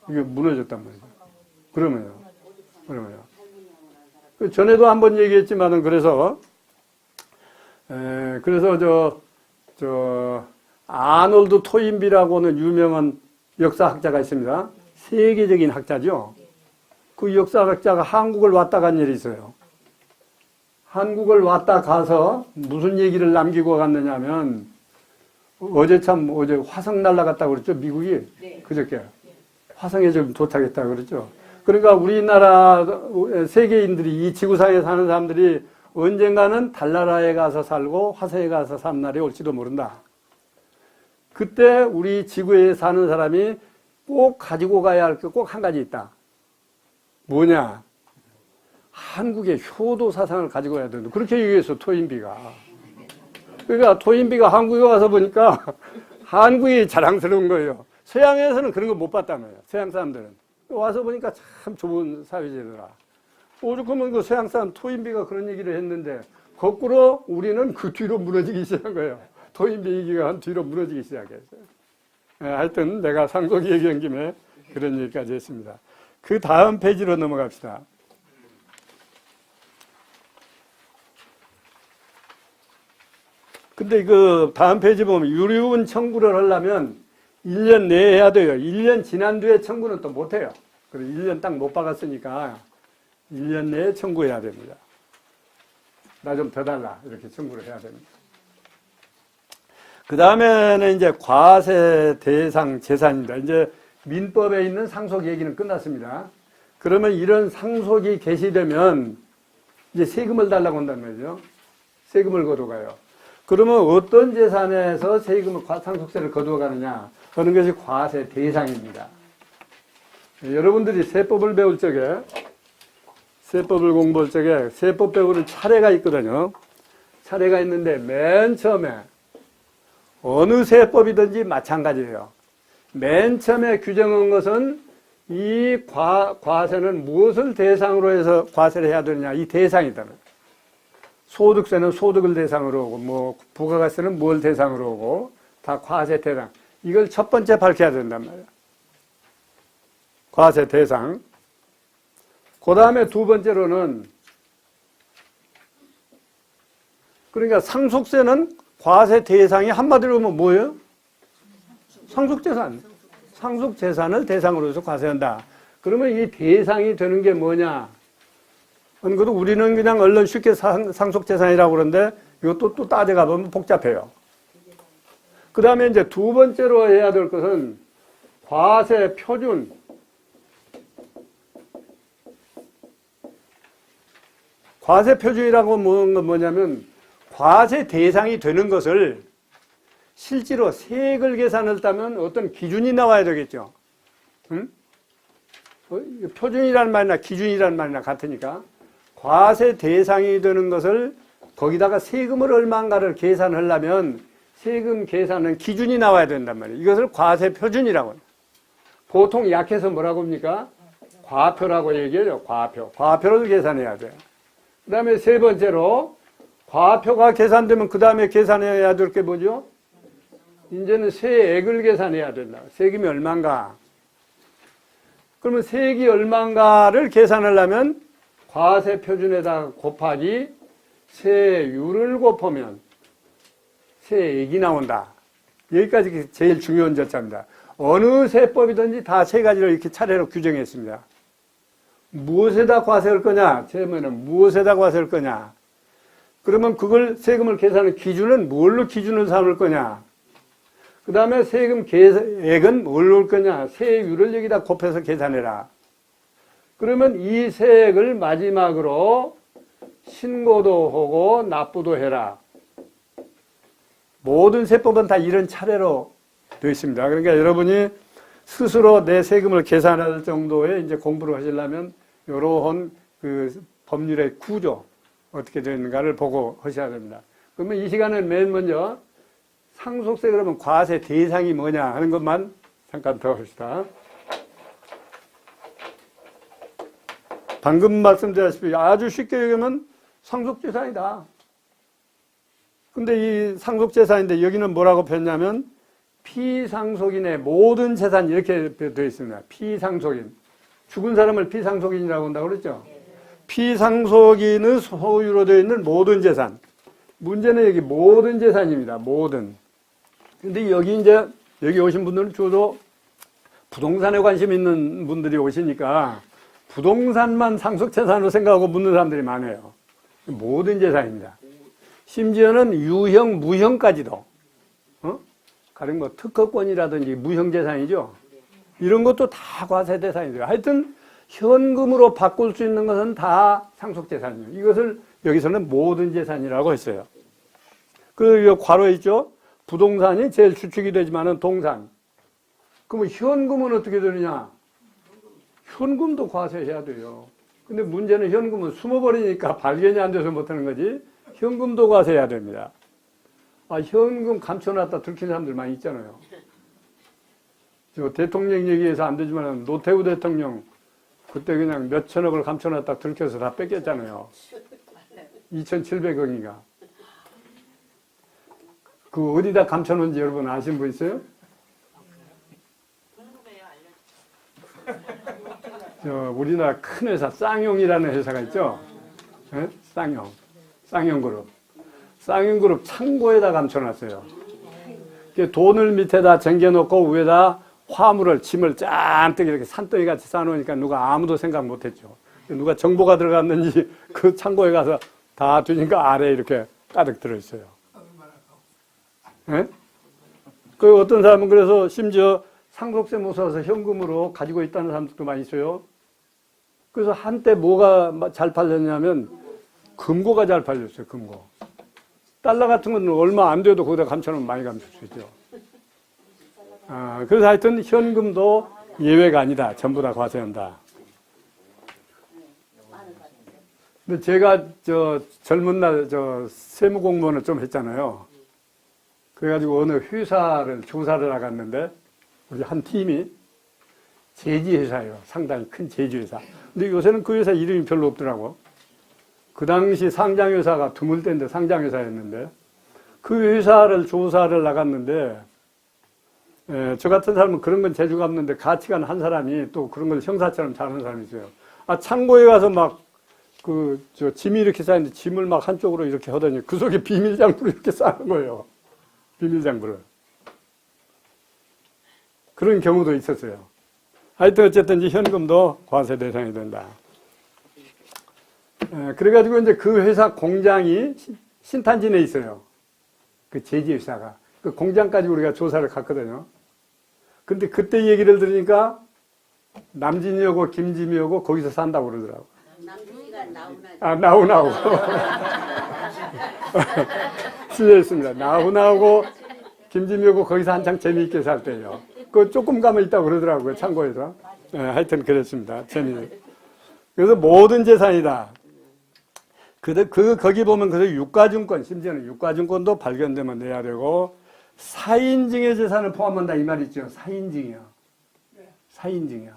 이게 무너졌단 말이죠. 그러면요. 전에도 한번 얘기했지만은 그래서 아놀드 토인비라고는 유명한 역사학자가 있습니다. 세계적인 학자죠. 그 역사학자가 한국을 왔다 간 일이 있어요. 한국을 왔다 가서 무슨 얘기를 남기고 갔느냐면 어제 화성 날아갔다고 그랬죠. 미국이. 네. 그저께. 화성에 좀 도착했다고 그랬죠. 그러니까 우리나라 세계인들이 이 지구상에 사는 사람들이 언젠가는 달나라에 가서 살고 화성에 가서 사는 날이 올지도 모른다. 그때 우리 지구에 사는 사람이 꼭 가지고 가야 할 게 꼭 한 가지 있다. 뭐냐? 한국의 효도 사상을 가지고 가야 된다. 그렇게 얘기했어, 토인비가. 그러니까 토인비가 한국에 와서 보니까 한국이 자랑스러운 거예요. 서양에서는 그런 거 못 봤단 말이에요. 서양 사람들은. 와서 보니까 참 좋은 사회제더라. 오죽하면 그 서양 사람 토인비가 그런 얘기를 했는데 거꾸로 우리는 그 뒤로 무너지기 시작한 거예요. 토인비 얘기가 한 뒤로 무너지기 시작했어요. 하여튼 내가 상속 얘기한 김에 그런 얘기까지 했습니다. 그 다음 페이지로 넘어갑시다. 근데 그 다음 페이지 보면 유류분 청구를 하려면 1년 내에 해야 돼요. 1년 지난 뒤에 청구는 또 못해요. 그래서 1년 딱 못 박았으니까 1년 내에 청구해야 됩니다. 나 좀 더 달라. 이렇게 청구를 해야 됩니다. 그 다음에는 이제 과세 대상 재산입니다. 이제 민법에 있는 상속 얘기는 끝났습니다. 그러면 이런 상속이 개시되면 이제 세금을 달라고 한단 말이죠. 세금을 거둬가요. 그러면 어떤 재산에서 세금을, 상속세를 거두어가느냐 하는 것이 과세 대상입니다. 여러분들이 세법을 배울 적에, 세법을 공부할 적에 세법 배우는 차례가 있거든요. 차례가 있는데 맨 처음에 어느 세법이든지 마찬가지예요. 맨 처음에 규정한 것은 이 과세는 무엇을 대상으로 해서 과세를 해야 되느냐, 이 대상이다. 소득세는 소득을 대상으로 오고, 뭐, 부가가세는 뭘 대상으로 오고, 다 과세 대상. 이걸 첫 번째 밝혀야 된단 말이에요. 과세 대상. 그 다음에 두 번째로는, 그러니까 상속세는 과세 대상이 한마디로 보면 뭐예요? 상속재산. 상속재산을 대상으로 해서 과세한다. 그러면 이 대상이 되는 게 뭐냐? 그것도 우리는 그냥 얼른 쉽게 상속재산이라고 그러는데 이것도 또 따져가 보면 복잡해요. 그 다음에 이제 두 번째로 해야 될 것은 과세 표준. 과세 표준이라고 뭐냐면 과세 대상이 되는 것을 실제로 세액을 계산을 따면 어떤 기준이 나와야 되겠죠. 응? 표준이라는 말이나 기준이라는 말이나 같으니까 과세 대상이 되는 것을 거기다가 세금을 얼마인가를 계산하려면 세금 계산은 기준이 나와야 된단 말이에요. 이것을 과세 표준이라고 해요. 보통 약해서 뭐라고 합니까? 과표라고 얘기해요. 과표. 과표를 계산해야 돼요. 그 다음에 세 번째로 과표가 계산되면 그 다음에 계산해야 될 게 뭐죠? 이제는 세액을 계산해야 된다. 세금이 얼마인가? 그러면 세액이 얼마인가를 계산하려면 과세 표준에다가 곱하기 세율을 곱하면 세액이 나온다. 여기까지 제일 중요한 절차입니다. 어느 세법이든지 다 세 가지를 이렇게 차례로 규정했습니다. 무엇에다 과세할 거냐? 제면은 무엇에다 과세할 거냐? 그러면 그걸 세금을 계산하는 기준은 뭘로 기준을 삼을 거냐? 그 다음에 세금 계액은 뭘로 올 거냐? 세율을 여기다 곱해서 계산해라. 그러면 이 세액을 마지막으로 신고도 하고 납부도 해라. 모든 세법은 다 이런 차례로 되어 있습니다. 그러니까 여러분이 스스로 내 세금을 계산할 정도의 이제 공부를 하시려면 이러한 그 법률의 구조 어떻게 되는가를 보고 하셔야 됩니다. 그러면 이 시간은 맨 먼저 상속세 그러면 과세 대상이 뭐냐 하는 것만 잠깐 더 합시다. 방금 말씀드렸다시피 아주 쉽게 얘기하면 상속재산이다. 근데 이 상속재산인데 여기는 뭐라고 폈냐면 피상속인의 모든 재산 이렇게 되어 있습니다. 피상속인. 죽은 사람을 피상속인이라고 한다고 그랬죠. 피상속인의 소유로 되어 있는 모든 재산. 문제는 여기 모든 재산입니다. 모든. 근데 여기 오신 분들은 주로 부동산에 관심 있는 분들이 오시니까 부동산만 상속재산으로 생각하고 묻는 사람들이 많아요. 모든 재산입니다. 심지어는 유형, 무형까지도. 가령 뭐 특허권이라든지 무형재산이죠. 이런 것도 다 과세대상이 돼요. 하여튼 현금으로 바꿀 수 있는 것은 다 상속재산이에요. 이것을 여기서는 모든 재산이라고 했어요. 그리고 괄호에 있죠. 부동산이 제일 주축이 되지만은 동산. 그러면 현금은 어떻게 되느냐? 현금도 과세해야 돼요. 근데 문제는 현금은 숨어버리니까 발견이 안 돼서 못하는 거지. 현금도 과세해야 됩니다. 현금 감춰놨다 들킨 사람들 많이 있잖아요. 저 대통령 얘기해서 안 되지만 노태우 대통령 그때 그냥 몇 천억을 감춰놨다 들켜서 다 뺏겼잖아요. 2,700억인가. 그 어디다 감춰놓은지 여러분 아시는 분 있어요? 우리나라 큰 회사 쌍용이라는 회사가 있죠. 네? 쌍용그룹. 쌍용그룹 창고에다 감춰놨어요. 돈을 밑에다 쟁겨놓고 위에다 화물을 짐을 잔뜩 이렇게 산더미 같이 쌓아놓으니까 누가 아무도 생각 못했죠. 누가 정보가 들어갔는지 그 창고에 가서 다 두니까 아래에 이렇게 가득 들어있어요. 네? 그 어떤 사람은 그래서 심지어 상속세 무서워서 현금으로 가지고 있다는 사람들도 많이 있어요. 그래서 한때 뭐가 잘 팔렸냐면 금고가 잘 팔렸어요. 금고. 달러 같은 건 얼마 안 돼도 거기다 감춰놓으면 많이 감출 수 있죠. 그래서 하여튼 현금도 예외가 아니다. 전부 다 과세한다. 근데 제가 젊은 날 세무공무원을 좀 했잖아요. 그래가지고 어느 회사를 조사를 나갔는데 우리 한 팀이 제지회사예요. 상당히 큰 제지회사. 근데 요새는 그 회사 이름이 별로 없더라고. 그 당시 상장회사가 드물 때인데 상장회사였는데 그 회사를 조사를 나갔는데 저 같은 사람은 그런 건 재주가 없는데 같이 간 한 사람이 또 그런 걸 형사처럼 잘하는 사람이 있어요. 창고에 가서 막 짐이 이렇게 쌓였는데 짐을 막 한쪽으로 이렇게 하더니 그 속에 비밀장부를 이렇게 쌓는 거예요. 비밀장부를. 그런 경우도 있었어요. 하여튼 어쨌든 현금도 과세 대상이 된다. 그래가지고 이제 그 회사 공장이 신탄진에 있어요. 그 제지회사가. 그 공장까지 우리가 조사를 갔거든요. 근데 그때 얘기를 들으니까 남진이하고 김진이하고 거기서 산다고 그러더라고. 남진이가 나오나. 나오나고. 실례했습니다. 나오나고 김진이하고 거기서 한창 재미있게 살 때요. 그 조금 가면 있다고 그러더라고요. 창고에서. 하여튼 그랬습니다. 그래서 모든 재산이다. 거기 보면 그래서 유가증권, 심지어는 유가증권도 발견되면 내야 되고, 사인증의 재산을 포함한다 이 말 있죠. 사인증이요. 사인증이요.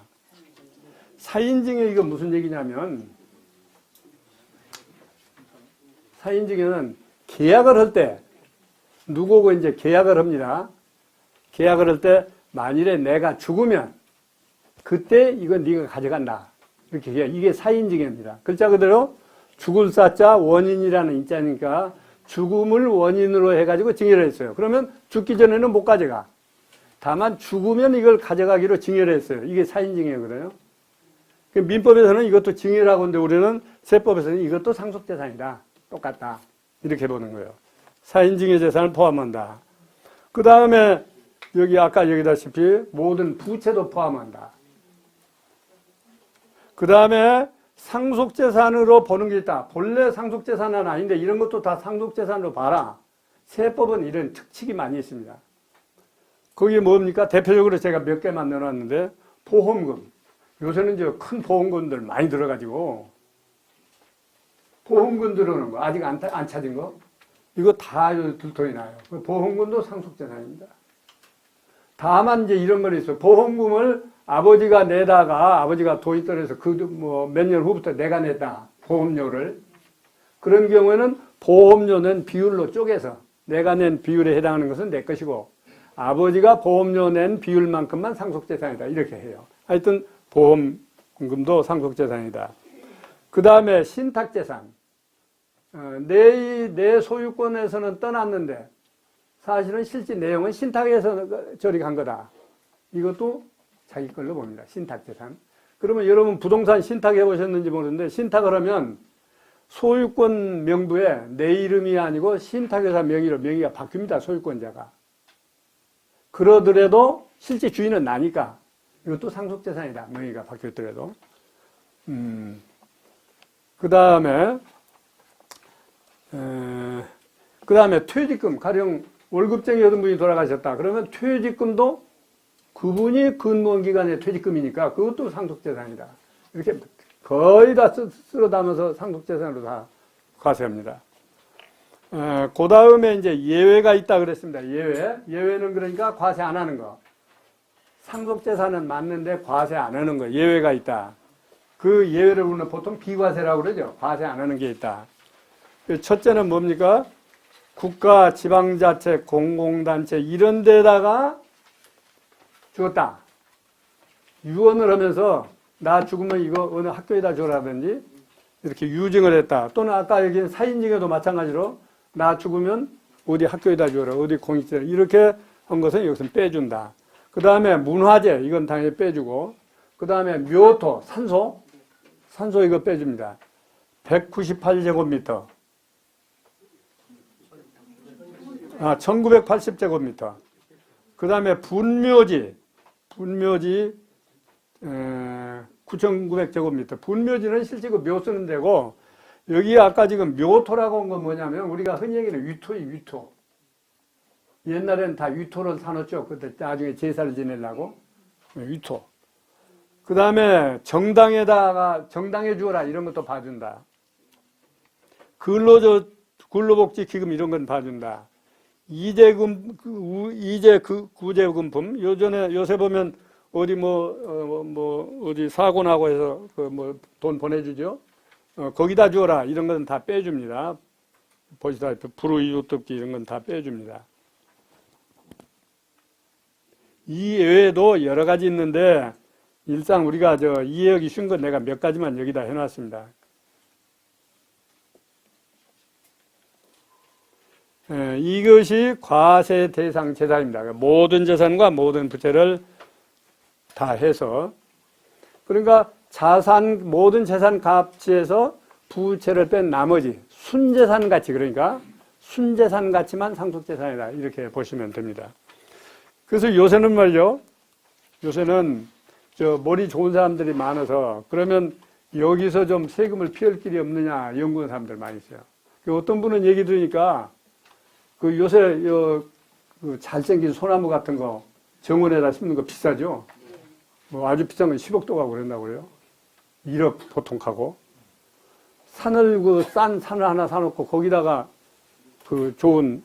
사인증에 이거 무슨 얘기냐면, 사인증에는 계약을 할 때, 누구하고 이제 계약을 합니다. 계약을 할 때, 만일에 내가 죽으면, 그때 이건 네가 가져간다. 이렇게 이게 사인증입니다. 글자 그대로 죽을 사자 원인이라는 인자니까 죽음을 원인으로 해가지고 증여를 했어요. 그러면 죽기 전에는 못 가져가. 다만 죽으면 이걸 가져가기로 증여를 했어요. 이게 사인증이거든요. 민법에서는 이것도 증여라고 하는데 우리는 세법에서는 이것도 상속재산이다. 똑같다. 이렇게 보는 거예요. 사인증여 재산을 포함한다. 그 다음에 여기 아까 얘기다시피 모든 부채도 포함한다. 그 다음에 상속재산으로 보는 게 있다. 본래 상속재산은 아닌데 이런 것도 다 상속재산으로 봐라. 세법은 이런 특칙이 많이 있습니다. 거기에 뭡니까? 대표적으로 제가 몇 개 만들어놨는데 보험금. 요새는 이제 큰 보험금들 많이 들어가지고 보험금 들어오는 거 아직 안 찾은 거 이거 다 들통이 나요. 보험금도 상속재산입니다. 다만 이제 이런 건 있어요. 보험금을 아버지가 내다가 아버지가 돈이 떨어져서 몇 년 후부터 내가 냈다. 보험료를. 그런 경우에는 보험료 낸 비율로 쪼개서 내가 낸 비율에 해당하는 것은 내 것이고 아버지가 보험료 낸 비율만큼만 상속재산이다. 이렇게 해요. 하여튼 보험금도 상속재산이다. 그 다음에 신탁재산. 내 소유권에서는 떠났는데 사실은 실제 내용은 신탁에서 저리간 거다. 이것도 자기 걸로 봅니다. 신탁재산. 그러면 여러분 부동산 신탁해 보셨는지 모르는데 신탁을 하면 소유권 명부에 내 이름이 아니고 신탁회사 명의로 명의가 바뀝니다. 소유권자가. 그러더라도 실제 주인은 나니까 이것도 상속재산이다. 명의가 바뀌었더라도. 그 다음에 퇴직금, 가령 월급쟁이였던 분이 돌아가셨다. 그러면 퇴직금도 그분이 근무한 기간의 퇴직금이니까 그것도 상속재산이다. 이렇게 거의 다 쓸어 담아서 상속재산으로 다 과세합니다. 그 다음에 이제 예외가 있다 그랬습니다. 예외는 그러니까 과세 안 하는 거. 상속재산은 맞는데 과세 안 하는 거. 예외가 있다. 그 예외를 우리는 보통 비과세라고 그러죠. 과세 안 하는 게 있다. 첫째는 뭡니까? 국가, 지방자치, 공공단체 이런 데다가 주었다. 유언을 하면서 나 죽으면 이거 어느 학교에다 줘라든지 이렇게 유증을 했다. 또는 아까 얘기한 사인증에도 마찬가지로 나 죽으면 어디 학교에다 줘라. 어디 공익재 이렇게 한 것은 여기서 빼준다. 그 다음에 문화재 이건 당연히 빼주고 그 다음에 묘토, 산소 이거 빼줍니다. 198제곱미터 1980제곱미터 그 다음에 분묘지 9,900제곱미터. 분묘지는 실제 그 묘 쓰는 데고, 여기 아까 지금 묘토라고 한 건 뭐냐면, 우리가 흔히 얘기하는 위토. 옛날에는 다 위토를 사놓죠. 그때 나중에 제사를 지내려고. 위토. 그 다음에 정당해 주어라. 이런 것도 봐준다. 근로복지 기금 이런 건 봐준다. 구제금품. 요새 보면 어디 어디 사고 나고 해서 돈 보내주죠. 거기다 주어라. 이런 건 다 빼줍니다. 보시다시피 불우이웃돕기 이런 건 다 빼줍니다. 이 외에도 여러 가지 있는데 일상 우리가 이해하기 쉬운 건 내가 몇 가지만 여기다 해놨습니다. 이것이 과세 대상 재산입니다. 모든 재산과 모든 부채를 다 해서, 그러니까 모든 재산 가치에서 부채를 뺀 나머지 순재산 가치, 그러니까 순재산 가치만 상속재산이다. 이렇게 보시면 됩니다. 그래서 요새는 말이죠. 요새는 머리 좋은 사람들이 많아서 그러면 여기서 좀 세금을 피할 길이 없느냐 연구하는 사람들 많이 있어요. 어떤 분은 얘기 들으니까 요새 잘생긴 소나무 같은 거 정원에다 심는 거 비싸죠. 아주 비싼 건 10억도 가고 그런다고 그래요. 1억 보통 가고. 싼 산을 하나 사놓고 거기다가 좋은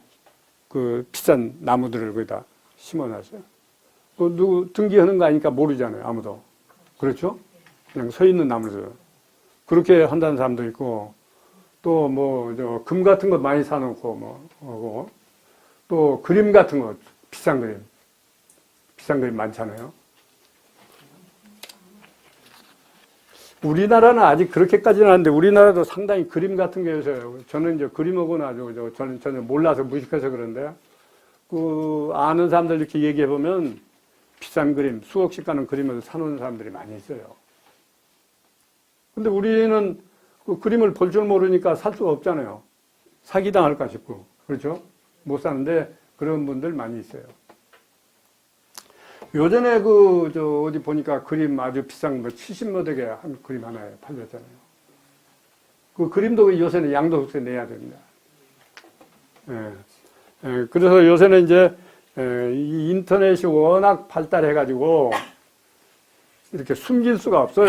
비싼 나무들을 거기다 심어놨어요. 누구 등기하는 거 아니까 모르잖아요. 아무도. 그렇죠? 그냥 서 있는 나무들. 그렇게 한다는 사람도 있고, 또 금 같은 거 많이 사놓고 또 그림 같은 거 비싼 그림 많잖아요. 우리나라는 아직 그렇게까지는 아닌데 우리나라도 상당히 그림 같은 게 요새 저는 이제 그림하고는 아주 저는 전혀 몰라서 무식해서 그런데 아는 사람들 이렇게 얘기해 보면 비싼 그림 수억씩 가는 그림을 사놓는 사람들이 많이 있어요. 근데 우리는 그 그림을 볼 줄 모르니까 살 수가 없잖아요. 사기당할까 싶고. 그렇죠? 못 사는데 그런 분들 많이 있어요. 요전에 어디 보니까 그림 아주 비싼 거 70몇 억에 한 그림 하나에 팔렸잖아요. 그 그림도 요새는 양도소득세 내야 됩니다. 그래서 요새는 이제 이 인터넷이 워낙 발달해가지고 이렇게 숨길 수가 없어요.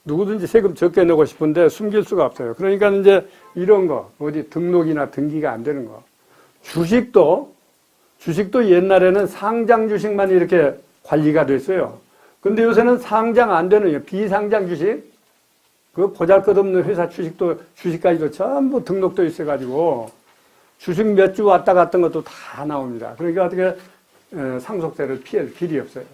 누구든지 세금 적게 내고 싶은데 숨길 수가 없어요. 그러니까 이제 이런 거, 어디 등록이나 등기가 안 되는 거. 주식도 옛날에는 상장 주식만 이렇게 관리가 됐어요. 근데 요새는 상장 안 되는 비상장 주식, 그 보잘것없는 회사 주식까지도 전부 등록돼 있어가지고 주식 몇 주 왔다 갔던 것도 다 나옵니다. 그러니까 어떻게 상속세를 피할 길이 없어요.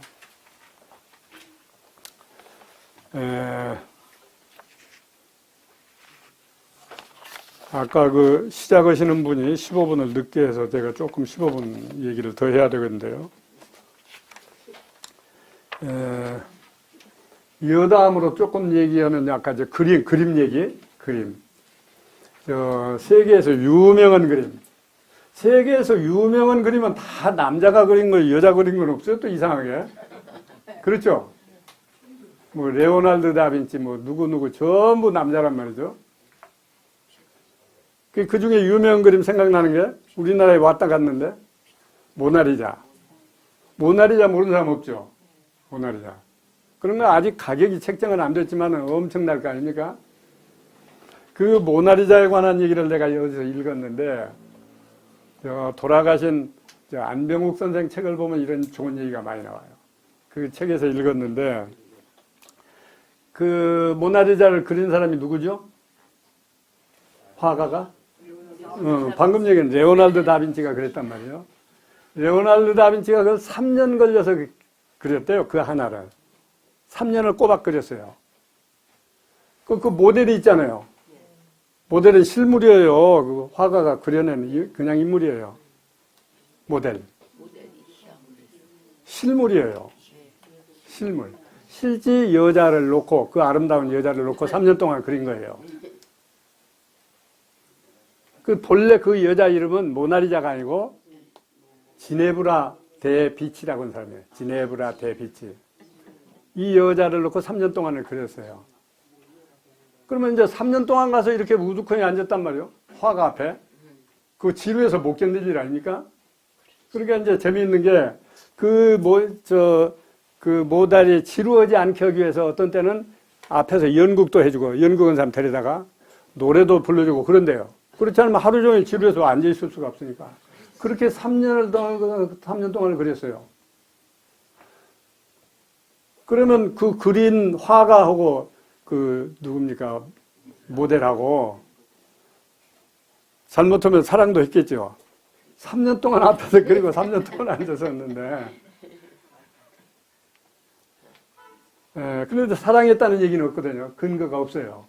아까 그 시작하시는 분이 15분을 늦게 해서 제가 조금 15분 얘기를 더 해야 되겠는데요. 여담으로 조금 얘기하면 아까 저 그림 얘기, 그림. 세계에서 유명한 그림. 세계에서 유명한 그림은 다 남자가 그린 거, 여자 그린 건 없어요? 또 이상하게. 그렇죠? 뭐, 레오날드 다빈치, 뭐, 누구, 전부 남자란 말이죠. 그 중에 유명한 그림 생각나는 게 우리나라에 왔다 갔는데, 모나리자. 모나리자 모르는 사람 없죠? 모나리자. 그런 거 아직 가격이 책정은 안 됐지만 엄청날 거 아닙니까? 그 모나리자에 관한 얘기를 내가 여기서 읽었는데, 돌아가신 안병욱 선생 책을 보면 이런 좋은 얘기가 많이 나와요. 그 책에서 읽었는데, 그 모나리자를 그린 사람이 누구죠? 화가가? 방금 얘기한 레오날드 다빈치가 그랬단 말이에요. 레오날드 다빈치가 그 3년 걸려서 그렸대요. 그 하나를. 3년을 꼬박 그렸어요. 그 모델이 있잖아요. 모델은 실물이에요. 그 화가가 그려낸 그냥 인물이에요. 모델. 실물이에요. 실물. 실제 여자를 놓고, 그 아름다운 여자를 놓고 3년 동안 그린 거예요. 본래 그 여자 이름은 모나리자가 아니고, 지네브라 대 비치라고 하는 사람이에요. 지네브라 대 비치. 이 여자를 놓고 3년 동안을 그렸어요. 그러면 이제 3년 동안 가서 이렇게 우두커니 앉았단 말이에요. 화가 앞에. 그 지루해서 못 견딜 일 아닙니까? 그러니까 이제 재미있는 게, 그 모델이 지루하지 않게 하기 위해서 어떤 때는 앞에서 연극도 해주고, 연극한 사람 데려다가 노래도 불러주고 그런데요. 그렇지 않으면 하루 종일 지루해서 앉아있을 수가 없으니까. 그렇게 3년 동안을 그렸어요. 그러면 그 그린 화가하고 누굽니까? 모델하고 잘못하면 사랑도 했겠죠. 3년 동안 앞에서 그리고 3년 동안 앉았었는데. 그런데 사랑했다는 얘기는 없거든요. 근거가 없어요.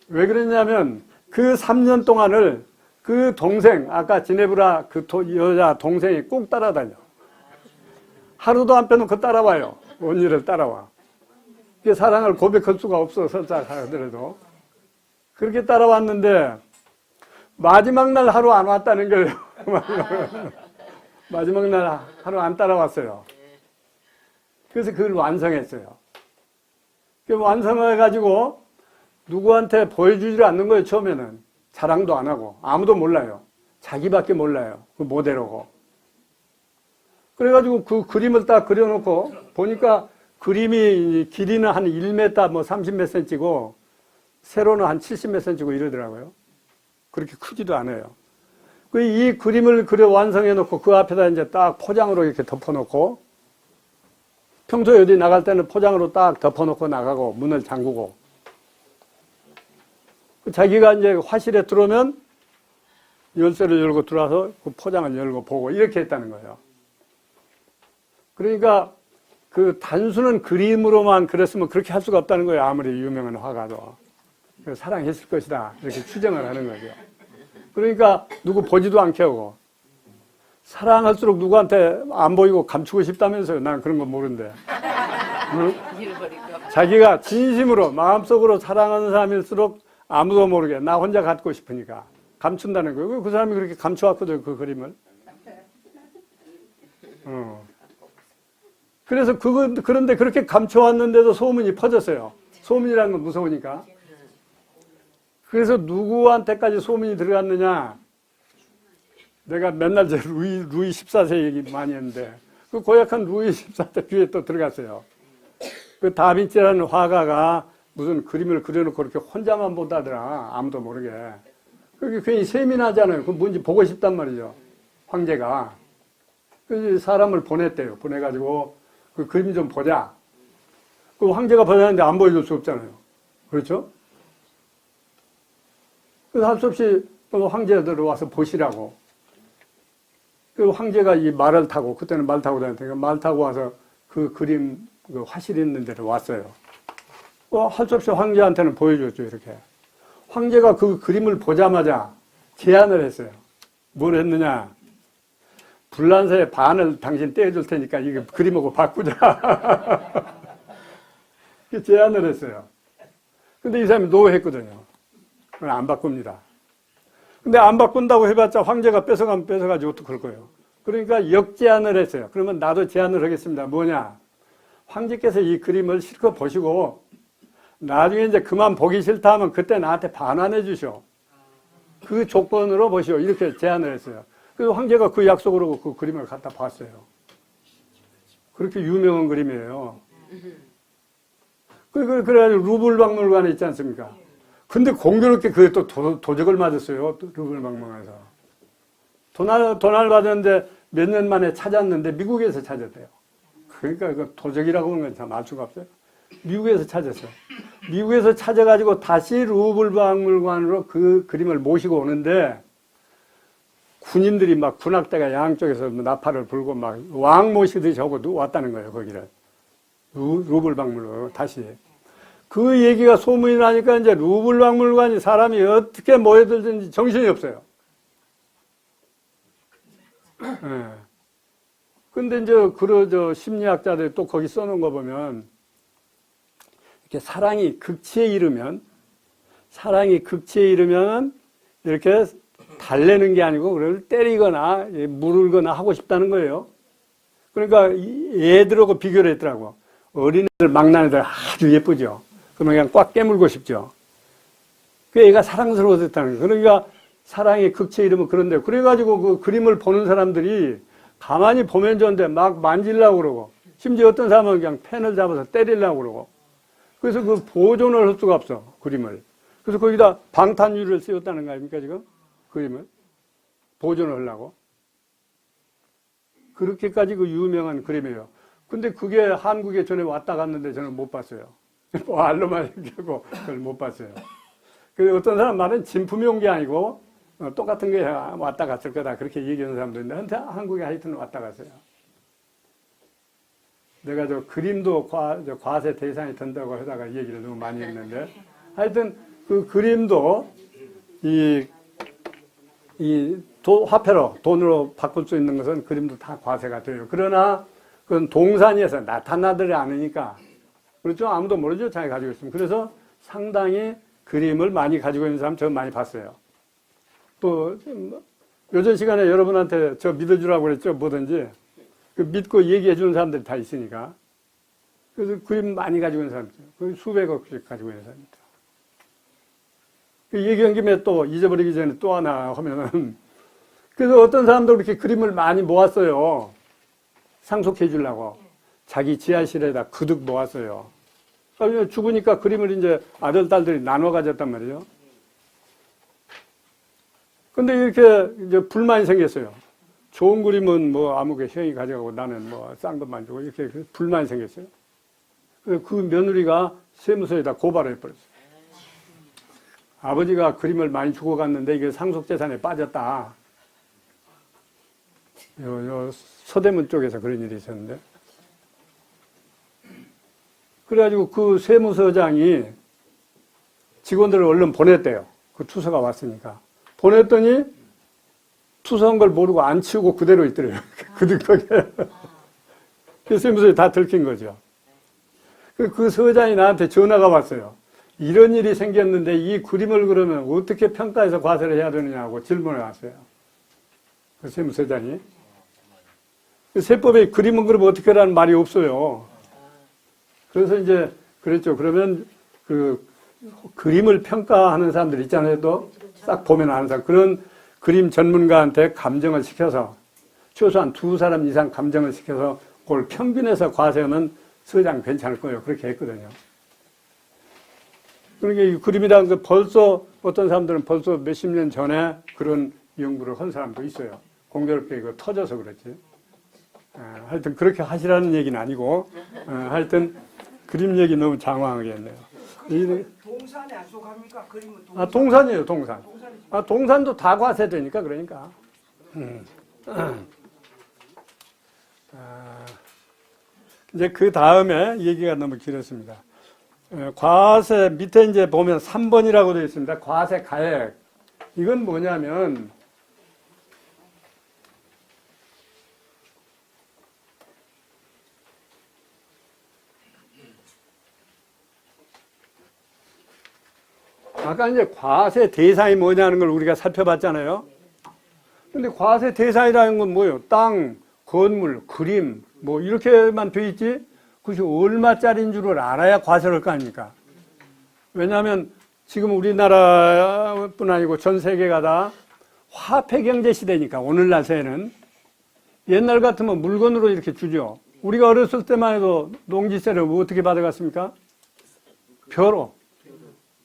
왜 그랬냐면 그 3년 동안을 그 동생, 아까 지네브라 그 여자 동생이 꼭 따라다녀. 하루도 안 빼놓고 따라와요. 언니를 따라와. 그 사랑을 고백할 수가 없어, 설사 하더라도. 그렇게 따라왔는데, 마지막 날 하루 안 왔다는 거예요. 마지막 날 하루 안 따라왔어요. 그래서 그걸 완성했어요. 그 완성해가지고, 누구한테 보여주지 않는 거예요, 처음에는. 자랑도 안 하고. 아무도 몰라요. 자기밖에 몰라요. 그 모델하고. 그래가지고 그 그림을 딱 그려놓고, 보니까 그림이 길이는 한 1m 뭐 30 몇 cm고 세로는 한 70 몇 cm고 이러더라고요. 그렇게 크지도 않아요. 이 그림을 그려 완성해 놓고 그 앞에다 이제 딱 포장으로 이렇게 덮어 놓고 평소에 어디 나갈 때는 포장으로 딱 덮어 놓고 나가고 문을 잠그고 자기가 이제 화실에 들어오면 열쇠를 열고 들어와서 그 포장을 열고 보고 이렇게 했다는 거예요. 그러니까 그 단순한 그림으로만 그렸으면 그렇게 할 수가 없다는 거예요. 아무리 유명한 화가도. 사랑했을 것이다. 이렇게 추정을 하는 거죠. 그러니까 누구 보지도 않게 하고 사랑할수록 누구한테 안 보이고 감추고 싶다면서요. 난 그런 거 모르는데. 응? 자기가 진심으로 마음속으로 사랑하는 사람일수록 아무도 모르게 나 혼자 갖고 싶으니까 감춘다는 거예요. 그 사람이 그렇게 감춰왔거든요. 그 그림을. 그래서 그런데 그렇게 감춰왔는데도 소문이 퍼졌어요. 소문이라는 건 무서우니까. 그래서 누구한테까지 소문이 들어갔느냐. 내가 맨날 제 루이 14세 얘기 많이 했는데, 그 고약한 루이 14세 귀에 또 들어갔어요. 그 다빈치라는 화가가 무슨 그림을 그려놓고 그렇게 혼자만 본다더라. 아무도 모르게. 그게 괜히 세민하잖아요. 그 뭔지 보고 싶단 말이죠. 황제가. 그 사람을 보냈대요. 보내가지고 그 그림 좀 보자. 그 황제가 보자는데 안 보여줄 수 없잖아요. 그렇죠? 그래서 할 수 없이 황제들 와서 보시라고. 그 황제가 이 말을 타고, 그때는 말 타고 다녔으니까 말 타고 와서 그 그림, 그 화실 있는 데로 왔어요. 할 수 없이 황제한테는 보여줬죠, 이렇게. 황제가 그 그림을 보자마자 제안을 했어요. 뭘 했느냐? 불란서의 반을 당신 떼어줄 테니까 이거 그림하고 바꾸자. 제안을 했어요. 근데 이 사람이 노했거든요. 그건 안 바꿉니다. 근데 안 바꾼다고 해봤자 황제가 뺏어가면 뺏어가지고 어떡할 거예요. 그러니까 역제안을 했어요. 그러면 나도 제안을 하겠습니다. 뭐냐? 황제께서 이 그림을 실컷 보시고 나중에 이제 그만 보기 싫다 하면 그때 나한테 반환해 주시오. 그 조건으로 보시오. 이렇게 제안을 했어요. 그래서 황제가 그 약속으로 그 그림을 갖다 봤어요. 그렇게 유명한 그림이에요. 그래가지고 루블 박물관에 있지 않습니까? 근데 공교롭게 그게 또 도적을 맞았어요. 루블 박물관에서. 돈을 받았는데 몇 년 만에 찾았는데 미국에서 찾았대요. 그러니까 그 도적이라고 하는 건 참 알 수가 없어요. 미국에서 찾았어요. 미국에서 찾아가지고 다시 루블 박물관으로 그 그림을 모시고 오는데 군인들이 막 군악대가 양쪽에서 나팔을 불고 막 왕 모시듯이 하고 왔다는 거예요, 거기를. 루블 박물관으로 다시. 그 얘기가 소문이 나니까 이제 루블 박물관이 사람이 어떻게 모여들든지 정신이 없어요. 예. 근데 이제 심리학자들이 또 거기 써놓은 거 보면 이렇게 사랑이 극치에 이르면 이렇게 달래는 게 아니고 그걸 때리거나 물거나 하고 싶다는 거예요. 그러니까 애들하고 비교를 했더라고. 어린애들, 망나니들 아주 예쁘죠. 그러면 그냥 꽉 깨물고 싶죠. 그 애가 사랑스러워졌다는 거예요. 그러니까 사랑이 극치에 이르면 그런데 그래가지고 그 그림을 보는 사람들이 가만히 보면 좋은데 막 만지려고 그러고 심지어 어떤 사람은 그냥 펜을 잡아서 때리려고 그러고 그래서 그 보존을 할 수가 없어, 그림을. 그래서 거기다 방탄유리를 씌웠다는 거 아닙니까, 지금? 그림을. 보존을 하려고. 그렇게까지 그 유명한 그림이에요. 근데 그게 한국에 전에 왔다 갔는데 저는 못 봤어요. 뭐 알로만 얘기하고 그걸 못 봤어요. 그 어떤 사람 말은 진품이 온 게 아니고 똑같은 게 왔다 갔을 거다. 그렇게 얘기하는 사람도 있는데 한국에 하여튼 왔다 갔어요. 내가 저 그림도 과세 대상이 된다고 하다가 얘기를 너무 많이 했는데 하여튼 그 그림도 화폐로 돈으로 바꿀 수 있는 것은 그림도 다 과세가 돼요. 그러나 그건 동산에서 나타나들 않으니까 그렇죠. 아무도 모르죠. 자기가 가지고 있으면. 그래서 상당히 그림을 많이 가지고 있는 사람 저는 많이 봤어요. 또 요즘 시간에 여러분한테 저 믿어주라고 그랬죠. 뭐든지. 그 믿고 얘기해 주는 사람들이 다 있으니까. 그래서 그림 많이 가지고 있는 사람들. 거의 수백억씩 가지고 있는 사람입니다. 그 얘기한 김에 또 잊어버리기 전에 또 하나 하면은 그래서 어떤 사람도 그렇게 그림을 많이 모았어요. 상속해 주려고. 자기 지하실에다 그득 모았어요. 죽으니까 그림을 이제 아들, 딸들이 나눠 가졌단 말이에요. 근데 이렇게 이제 불만이 생겼어요. 좋은 그림은 뭐 아무게 형이 가져가고 나는 뭐 싼 것만 주고 이렇게 불만이 생겼어요. 그래서 그 며느리가 세무서에다 고발을 해버렸어요. 아버지가 그림을 많이 주고 갔는데 이게 상속재산에 빠졌다. 요 서대문 쪽에서 그런 일이 있었는데. 그래가지고 그 세무서장이 직원들을 얼른 보냈대요. 그 투서가 왔으니까. 보냈더니 투서한 걸 모르고 안 치우고 그대로 있더래요. 그득하게. 그 세무서에 다 들킨 거죠. 그 서장이 나한테 전화가 왔어요. 이런 일이 생겼는데 이 그림을 그러면 어떻게 평가해서 과세를 해야 되느냐고 질문을 왔어요. 그 세무서장이. 그 세법에 그림은 그러면 어떻게 하라는 말이 없어요. 그래서 이제 그랬죠. 그러면 그 그림을 평가하는 사람들 있잖아요. 또 싹 보면 아는 사람. 그런 그림 전문가한테 감정을 시켜서 최소한 2사람 이상 감정을 시켜서 그걸 평균해서 과세하면 서장 괜찮을 거예요. 그렇게 했거든요. 그러니까 이 그림이란 그 벌써 어떤 사람들은 벌써 몇십 년 전에 그런 연구를 한 사람도 있어요. 공교롭게 이거 터져서 그랬지. 하여튼 그렇게 하시라는 얘기는 아니고 하여튼 그림 얘기 너무 장황하게 했네요. 동산에 안 속합니까? 그림은 동산. 동산이에요, 동산. 동산도 다 과세되니까 그러니까. 이제 그 다음에 얘기가 너무 길었습니다. 과세 밑에 이제 보면 3번이라고 되어 있습니다. 과세 가액. 이건 뭐냐면 아까 이제 과세 대상이 뭐냐는 걸 우리가 살펴봤잖아요. 근데 과세 대상이라는 건 뭐예요? 땅, 건물, 그림, 뭐 이렇게만 돼 있지? 그것이 얼마짜리인 줄을 알아야 과세를 할 거 아닙니까? 왜냐하면 지금 우리나라뿐 아니고 전 세계가 다 화폐 경제 시대니까 오늘날 새는 옛날 같으면 물건으로 이렇게 주죠. 우리가 어렸을 때만 해도 농지세를 어떻게 받아갔습니까? 벼로.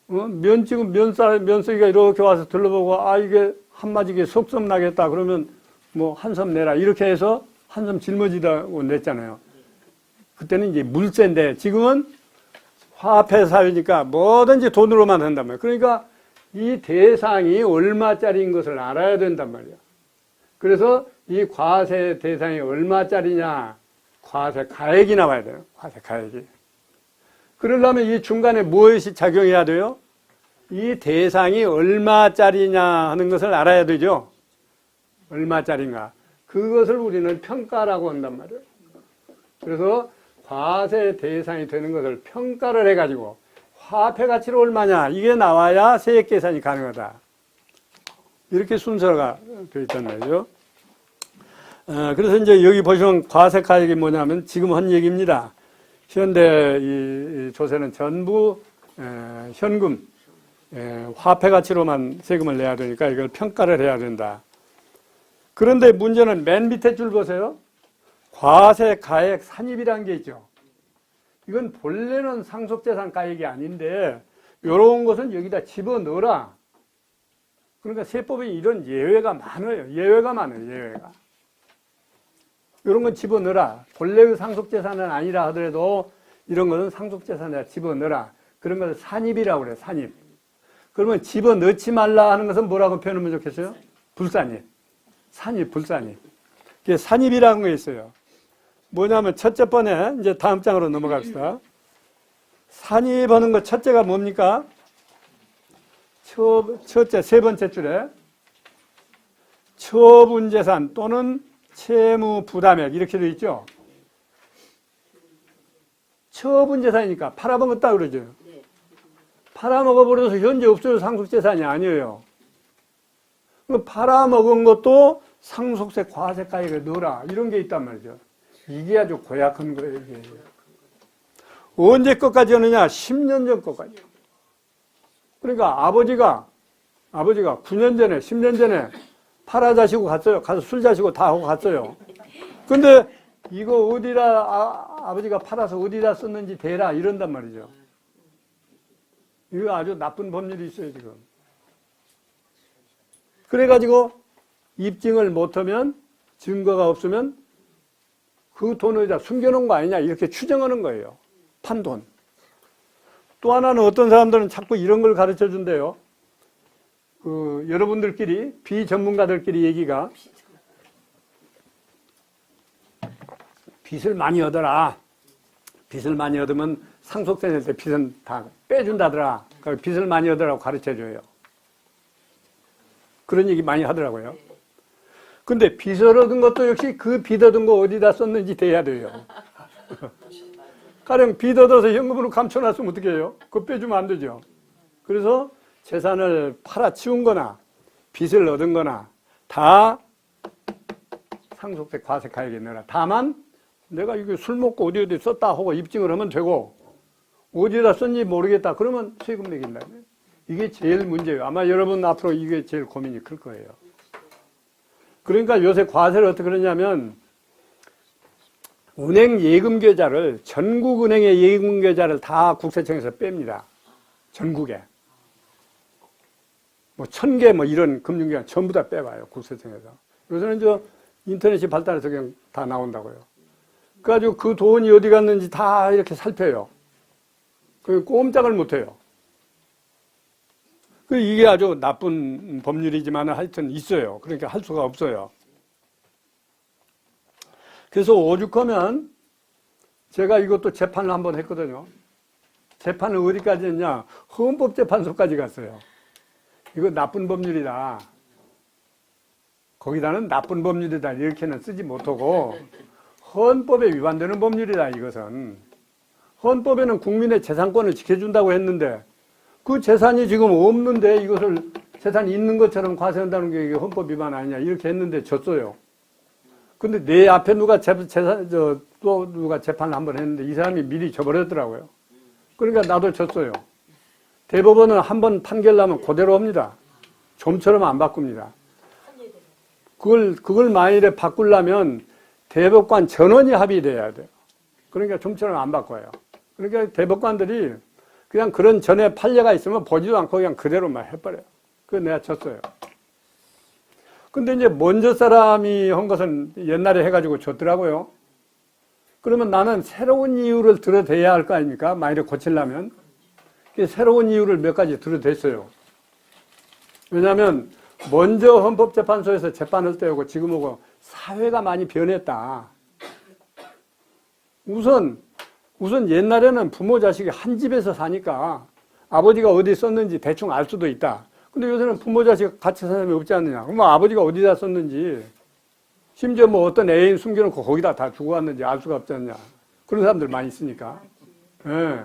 면쓰기가 이렇게 와서 들러보고, 아, 이게 한마디게 속섬 나겠다. 그러면 뭐 한 섬 내라. 이렇게 해서 한 섬 짊어지다고 냈잖아요. 그때는 이제 물세인데 지금은 화폐 사회니까 뭐든지 돈으로만 한단 말이에요. 그러니까 이 대상이 얼마짜리인 것을 알아야 된단 말이에요. 그래서 이 과세 대상이 얼마짜리냐, 과세 가액이 나와야 돼요. 과세 가액이. 그러려면 이 중간에 무엇이 작용해야 돼요? 이 대상이 얼마짜리냐 하는 것을 알아야 되죠. 얼마짜리인가. 그것을 우리는 평가라고 한단 말이에요. 그래서 과세 대상이 되는 것을 평가를 해가지고 화폐 가치로 얼마냐 이게 나와야 세액 계산이 가능하다. 이렇게 순서가 되어 있단 말이죠. 그래서 이제 여기 보시면 과세 가액이 뭐냐면 지금 한 얘기입니다. 현대 이 조세는 전부 현금, 화폐 가치로만 세금을 내야 되니까 이걸 평가를 해야 된다. 그런데 문제는 맨 밑에 줄 보세요. 과세 가액 산입이라는 게 있죠. 이건 본래는 상속재산 가액이 아닌데 이런 것은 여기다 집어넣어라. 그러니까 세법에 이런 예외가 많아요. 예외가. 이런 건 집어넣어라. 본래의 상속재산은 아니라 하더라도 이런 것은 상속재산에 집어넣어라. 그런 것을 산입이라고 그래요. 산입. 그러면 집어넣지 말라 하는 것은 뭐라고 표현하면 좋겠어요? 불산입. 산입, 불산입. 이게 산입이라는 게 있어요. 뭐냐면 첫째 번에 이제 다음 장으로 넘어갑시다. 산입하는 것 첫째가 뭡니까? 첫째 세 번째 줄에 처분재산 또는 채무부담액 이렇게 되어 있죠. 처분재산이니까 팔아먹었다 그러죠. 팔아먹어버려서 현재 없어요. 상속재산이 아니에요. 팔아먹은 것도 상속세 과세 가액에 넣어라 이런 게 있단 말이죠. 이게 아주 고약한 거예요. 이게. 언제 것까지 하느냐? 10년 전 것까지. 그러니까 아버지가 9년 전에 10년 전에 팔아 자시고 갔어요. 가서 술 자시고 다 하고 갔어요. 근데 이거 어디다 아버지가 팔아서 어디다 썼는지 대라 이런단 말이죠. 이거 아주 나쁜 법률이 있어요 지금. 그래가지고 입증을 못하면 증거가 없으면 그 돈을 다 숨겨놓은 거 아니냐 이렇게 추정하는 거예요. 판돈. 또 하나는 어떤 사람들은 자꾸 이런 걸 가르쳐 준대요. 여러분들끼리 비전문가들끼리 얘기가 빚을 많이 얻어라. 빚을 많이 얻으면 상속세 낼 때 빚은 다 빼준다더라. 그러니까 빚을 많이 얻으라고 가르쳐 줘요. 그런 얘기 많이 하더라고요. 근데 빚을 얻은 것도 역시 그 빚 얻은 거 어디다 썼는지 돼야 돼요. 가령 빚 얻어서 현금으로 감춰놨으면 어떻게 해요? 그거 빼주면 안 되죠. 그래서 재산을 팔아치운 거나 빚을 얻은 거나 다 상속세 과세 가액에 넣어라. 다만 내가 이거 술 먹고 어디 썼다 하고 입증을 하면 되고 어디다 썼는지 모르겠다. 그러면 세금 매긴다. 이게 제일 문제예요. 아마 여러분 앞으로 이게 제일 고민이 클 거예요. 그러니까 요새 과세를 어떻게 그러냐면 은행 예금 계좌를 전국 은행의 예금 계좌를 다 국세청에서 뺍니다. 전국에. 뭐 1000개 뭐 이런 금융기관 전부 다 빼봐요. 국세청에서. 요새는 인터넷이 발달해서 그냥 다 나온다고요. 그래가지고 그 돈이 어디 갔는지 다 이렇게 살펴요. 그 꼼짝을 못해요. 이게 아주 나쁜 법률이지만 하여튼 있어요. 그러니까 할 수가 없어요. 그래서 오죽하면 제가 이것도 재판을 한번 했거든요. 재판은 어디까지 했냐? 헌법재판소까지 갔어요. 이거 나쁜 법률이다. 거기다는 나쁜 법률이다. 이렇게는 쓰지 못하고 헌법에 위반되는 법률이다. 이것은. 헌법에는 국민의 재산권을 지켜준다고 했는데 그 재산이 지금 없는데 이것을 재산이 있는 것처럼 과세한다는 게 이게 헌법 위반 아니냐. 이렇게 했는데 졌어요. 근데 내 앞에 누가 또 누가 재판을 한번 했는데 이 사람이 미리 져버렸더라고요. 그러니까 나도 졌어요. 대법원은 한번 판결 나면 그대로 합니다. 좀처럼 안 바꿉니다. 그걸 만일에 바꾸려면 대법관 전원이 합의돼야 돼요. 그러니까 좀처럼 안 바꿔요. 그러니까 대법관들이 그냥 그런 전에 판례가 있으면 보지도 않고 그냥 그대로만 해버려요. 그래서 내가 졌어요. 근데 이제 먼저 사람이 한 것은 옛날에 해가지고 졌더라고요. 그러면 나는 새로운 이유를 들어대야 할 거 아닙니까? 만일에 고치려면. 새로운 이유를 몇 가지 들어댔어요. 왜냐하면 먼저 헌법재판소에서 재판할 때하고 지금하고 사회가 많이 변했다. 우선 옛날에는 부모 자식이 한 집에서 사니까 아버지가 어디 썼는지 대충 알 수도 있다. 근데 요새는 부모 자식 같이 사는 사람이 없지 않느냐. 그럼 아버지가 어디다 썼는지 심지어 뭐 어떤 애인 숨겨놓고 거기다 다 주고 왔는지 알 수가 없지 않냐. 그런 사람들 많이 있으니까. 예.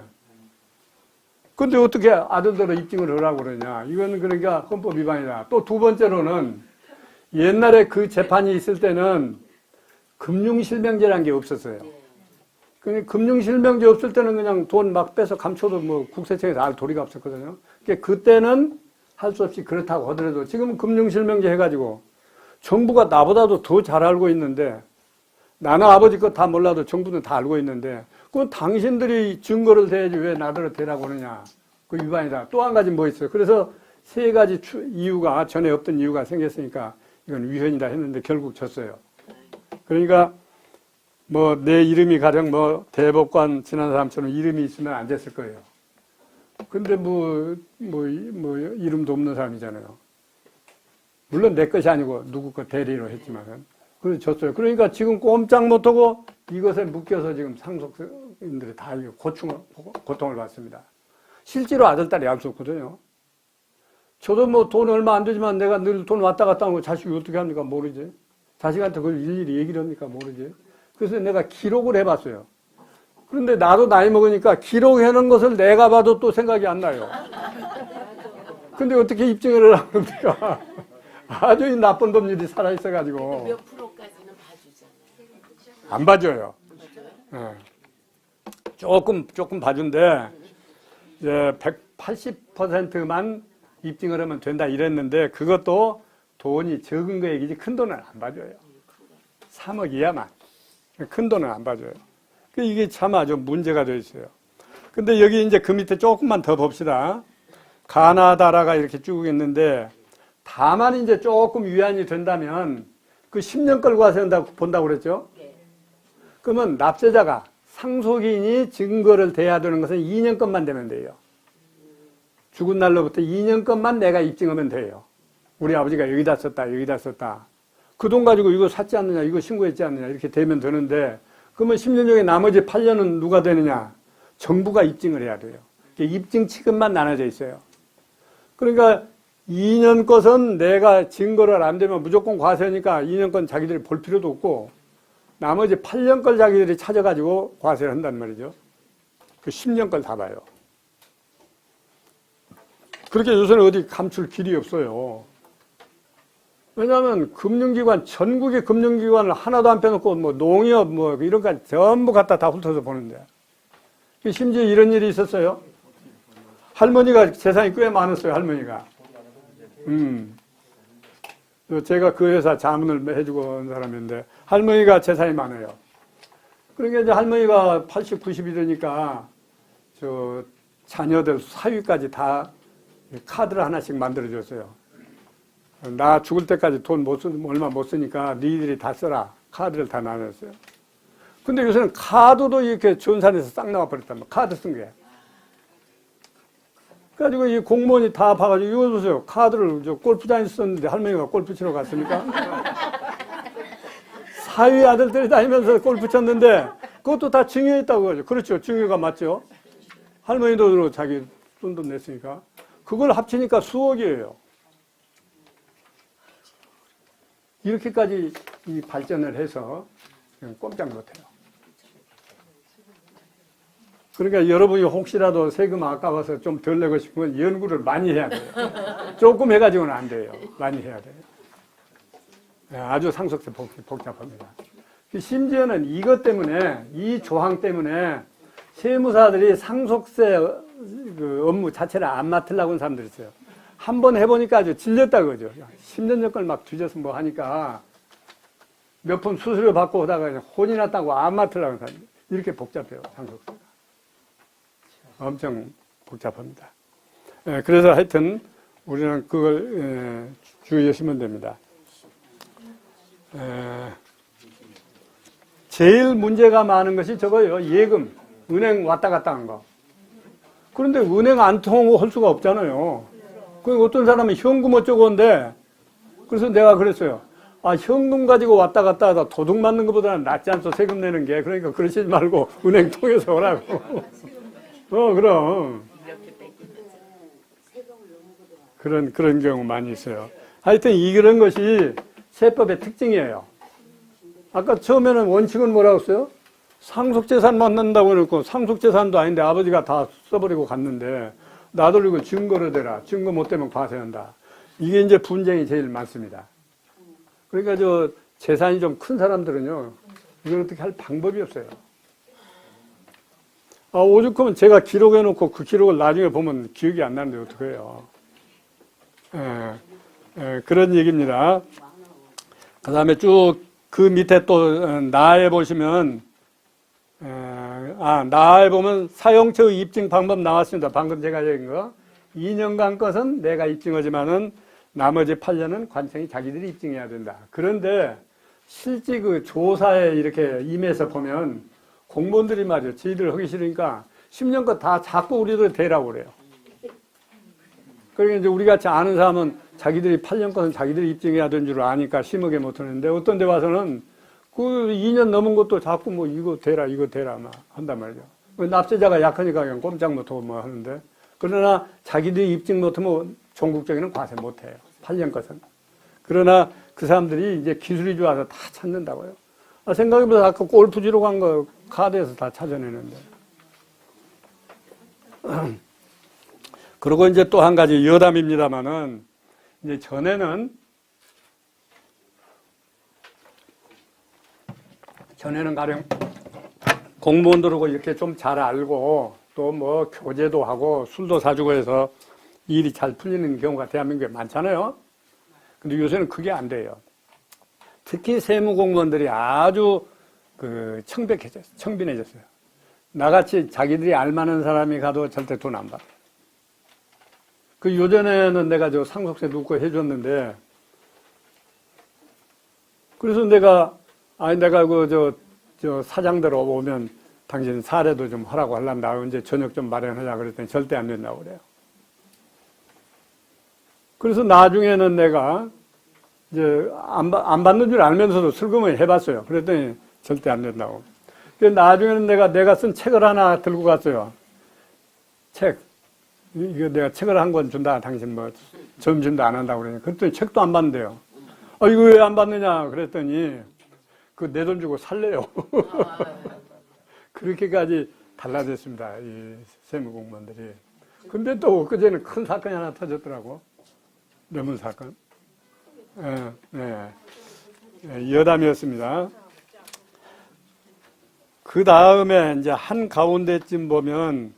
근데 어떻게 아들들을 입증을 하라고 그러냐. 이건 그러니까 헌법 위반이다. 또 두 번째로는 옛날에 그 재판이 있을 때는 금융실명제라는 게 없었어요. 금융실명제 없을 때는 그냥 돈 막 빼서 감춰도 뭐 국세청에서 알 도리가 없었거든요. 그때는 할 수 없이 그렇다고 하더라도 지금은 금융실명제 해가지고 정부가 나보다도 더 잘 알고 있는데 나는 아버지 것 다 몰라도 정부는 다 알고 있는데 그건 당신들이 증거를 대야지 왜 나더러 대라고 그러냐. 그 위반이다. 또 한 가지 뭐 있어요. 그래서 세 가지 이유가 전에 없던 이유가 생겼으니까 이건 위헌이다 했는데 결국 졌어요. 그러니까 뭐 내 이름이 가령 뭐 대법관 지난 사람처럼 이름이 있으면 안 됐을 거예요. 근데 뭐 이름도 없는 사람이잖아요. 물론 내 것이 아니고 누구 거 대리로 했지만은. 그래서 졌어요. 그러니까 지금 꼼짝 못하고 이것에 묶여서 지금 상속인들이 다 고통을 받습니다. 실제로 아들딸이 알 수 없거든요. 저도 뭐 돈 얼마 안 되지만 내가 늘 돈 왔다 갔다 하는 거 자식이 어떻게 합니까? 모르지. 자식한테 그걸 일일이 얘기를 합니까? 모르지. 그래서 내가 기록을 해봤어요. 그런데 나도 나이 먹으니까 기록해놓은 것을 내가 봐도 또 생각이 안 나요. 근데 어떻게 입증을 하려고 합니까? 아주 나쁜 법률이 살아있어가지고. 몇 프로까지는 봐주잖아요. 안 봐줘요. 네. 조금 봐준데, 이제 180%만 입증을 하면 된다 이랬는데, 그것도 돈이 적은 거이지 큰 돈은 안 봐줘요. 3억 이하만. 큰 돈은 안 봐줘요. 이게 참 아주 문제가 되어 있어요. 근데 여기 이제 그 밑에 조금만 더 봅시다. 가나다라가 이렇게 쭉 있는데, 다만 이제 조금 위안이 된다면 그 10년 걸 과세한다고 본다고 그랬죠? 그러면 납세자가 상속인이 증거를 대야 되는 것은 2년 것만 되면 돼요. 죽은 날로부터 2년 것만 내가 입증하면 돼요. 우리 아버지가 여기다 썼다. 그 돈 가지고 이거 샀지 않느냐, 이거 신고했지 않느냐 이렇게 되면 되는데 그러면 10년 중에 나머지 8년은 누가 되느냐? 정부가 입증을 해야 돼요. 입증 취급만 나눠져 있어요. 그러니까 2년 것은 내가 증거를 안 되면 무조건 과세니까 2년 건 자기들이 볼 필요도 없고 나머지 8년 걸 자기들이 찾아가지고 과세를 한단 말이죠. 그 10년 걸 다 봐요. 그렇게 요새는 어디 감출 길이 없어요. 왜냐하면 금융기관, 전국의 금융기관을 하나도 안 빼놓고 뭐 농협 뭐 이런 거 전부 갖다 다 훑어서 보는데 심지어 이런 일이 있었어요. 할머니가 재산이 꽤 많았어요. 할머니가. 제가 그 회사 자문을 해주고 온 사람인데 할머니가 재산이 많아요. 그러니까 이제 할머니가 80, 90이 되니까 저 자녀들 사위까지 다 카드를 하나씩 만들어줬어요. 나 죽을 때까지 돈 얼마 못 쓰니까 니들이 다 써라. 카드를 다 나눴어요. 근데 요새는 카드도 이렇게 전산에서 싹 나와버렸단 말이야. 카드 쓴 게. 그래가지고 이 공무원이 다 봐가지고 이거 보세요. 카드를 저 골프장에서 썼는데 할머니가 골프 치러 갔습니까? 사위 아들들이 다니면서 골프 쳤는데 그것도 다 증여했다고 하죠. 그렇죠. 증여가 맞죠. 할머니도 자기 돈도 냈으니까. 그걸 합치니까 수억이에요. 이렇게까지 이 발전을 해서 그냥 꼼짝 못해요. 그러니까 여러분이 혹시라도 세금 아까워서 좀 덜 내고 싶으면 연구를 많이 해야 돼요. 조금 해가지고는 안 돼요. 많이 해야 돼요. 아주 상속세 복잡합니다. 심지어는 이것 때문에, 이 조항 때문에 세무사들이 상속세 그 업무 자체를 안 맡으려고 하는 사람들이 있어요. 한번 해보니까 아주 질렸다 그러죠. 10년 전걸 막 뒤져서 뭐 하니까 몇 번 수수료 받고 오다가 혼이 났다고 안 맡으려고 하는 사람들. 이렇게 복잡해요, 상속세가. 엄청 복잡합니다. 그래서 하여튼 우리는 그걸 주의하시면 됩니다. 제일 문제가 많은 것이 저거요. 예금, 은행 왔다 갔다 한 거. 그런데 은행 안 통할 수가 없잖아요. 그 어떤 사람은 현금 어쩌고 한데, 그래서 내가 그랬어요. 아, 현금 가지고 왔다 갔다 하다 도둑 맞는 것보다는 낫지 않소, 세금 내는 게. 그러니까 그러시지 말고 은행 통해서 오라고. 그럼. 그런 경우 많이 있어요. 하여튼 이런 것이 세법의 특징이에요. 아까 처음에는 원칙은 뭐라고 했어요? 상속재산 만난다고 그랬고, 상속재산도 아닌데 아버지가 다 써버리고 갔는데, 나도 이거 증거로 대라. 증거 못 대면 과세한다. 이게 이제 분쟁이 제일 많습니다. 그러니까 재산이 좀 큰 사람들은요, 이걸 어떻게 할 방법이 없어요. 오죽하면 제가 기록해놓고 그 기록을 나중에 보면 기억이 안 나는데 어떡해요. 그런 얘기입니다. 그 다음에 쭉 그 밑에 또 나에 보시면 나에 보면 사용처 입증 방법 나왔습니다. 방금 제가 얘기한 거. 2년간 것은 내가 입증하지만은 나머지 8년은 관청이 자기들이 입증해야 된다. 그런데 실제 그 조사에 이렇게 임해서 보면 공무원들이 말이죠. 저희들 하기 싫으니까 10년 거 다 자꾸 우리들 대라고 그래요. 그러니까 이제 우리 같이 아는 사람은 자기들이 8년 것은 자기들이 입증해야 되는 줄 아니까 심하게 못하는데 어떤 데 와서는 그 2년 넘은 것도 자꾸 뭐 이거 대라 막 한단 말이죠. 납세자가 약하니까 그냥 꼼짝 못하고 뭐 하는데 그러나 자기들이 입증 못하면 전국적인 과세 못해요. 8년 것은. 그러나 그 사람들이 이제 기술이 좋아서 다 찾는다고요. 생각해보면 아까 골프지로 간 거 카드에서 다 찾아내는데. 그리고 이제 또 한 가지 여담입니다만은 이제 전에는 가령 공무원들하고 이렇게 좀 잘 알고 또 뭐 교제도 하고 술도 사주고 해서 일이 잘 풀리는 경우가 대한민국에 많잖아요. 근데 요새는 그게 안 돼요. 특히 세무공무원들이 아주 청빈해졌어요. 나같이 자기들이 알만한 사람이 가도 절대 돈 안 받아. 요전에는 내가 상속세 눕고 해줬는데, 그래서 내가 사장들 오면 당신 사례도 좀 하라고 하려면 이제 저녁 좀 마련하자 그랬더니 절대 안 된다고 그래요. 그래서 나중에는 내가 이제 안 받는 줄 알면서도 슬금을 해봤어요. 그랬더니 절대 안 된다고. 나중에는 내가 쓴 책을 하나 들고 갔어요. 책. 이거 내가 책을 한 권 준다. 당신 뭐 점심도 안 한다고 그러니. 그랬더니 책도 안 받는데요. 이거 왜 안 받느냐 그랬더니 내 돈 주고 살래요. 그렇게까지 달라졌습니다. 이 세무공무원들이. 근데 또 그전에 큰 사건이 하나 터졌더라고. 뇌물 사건. 여담이었습니다. 그 다음에 이제 한가운데쯤 보면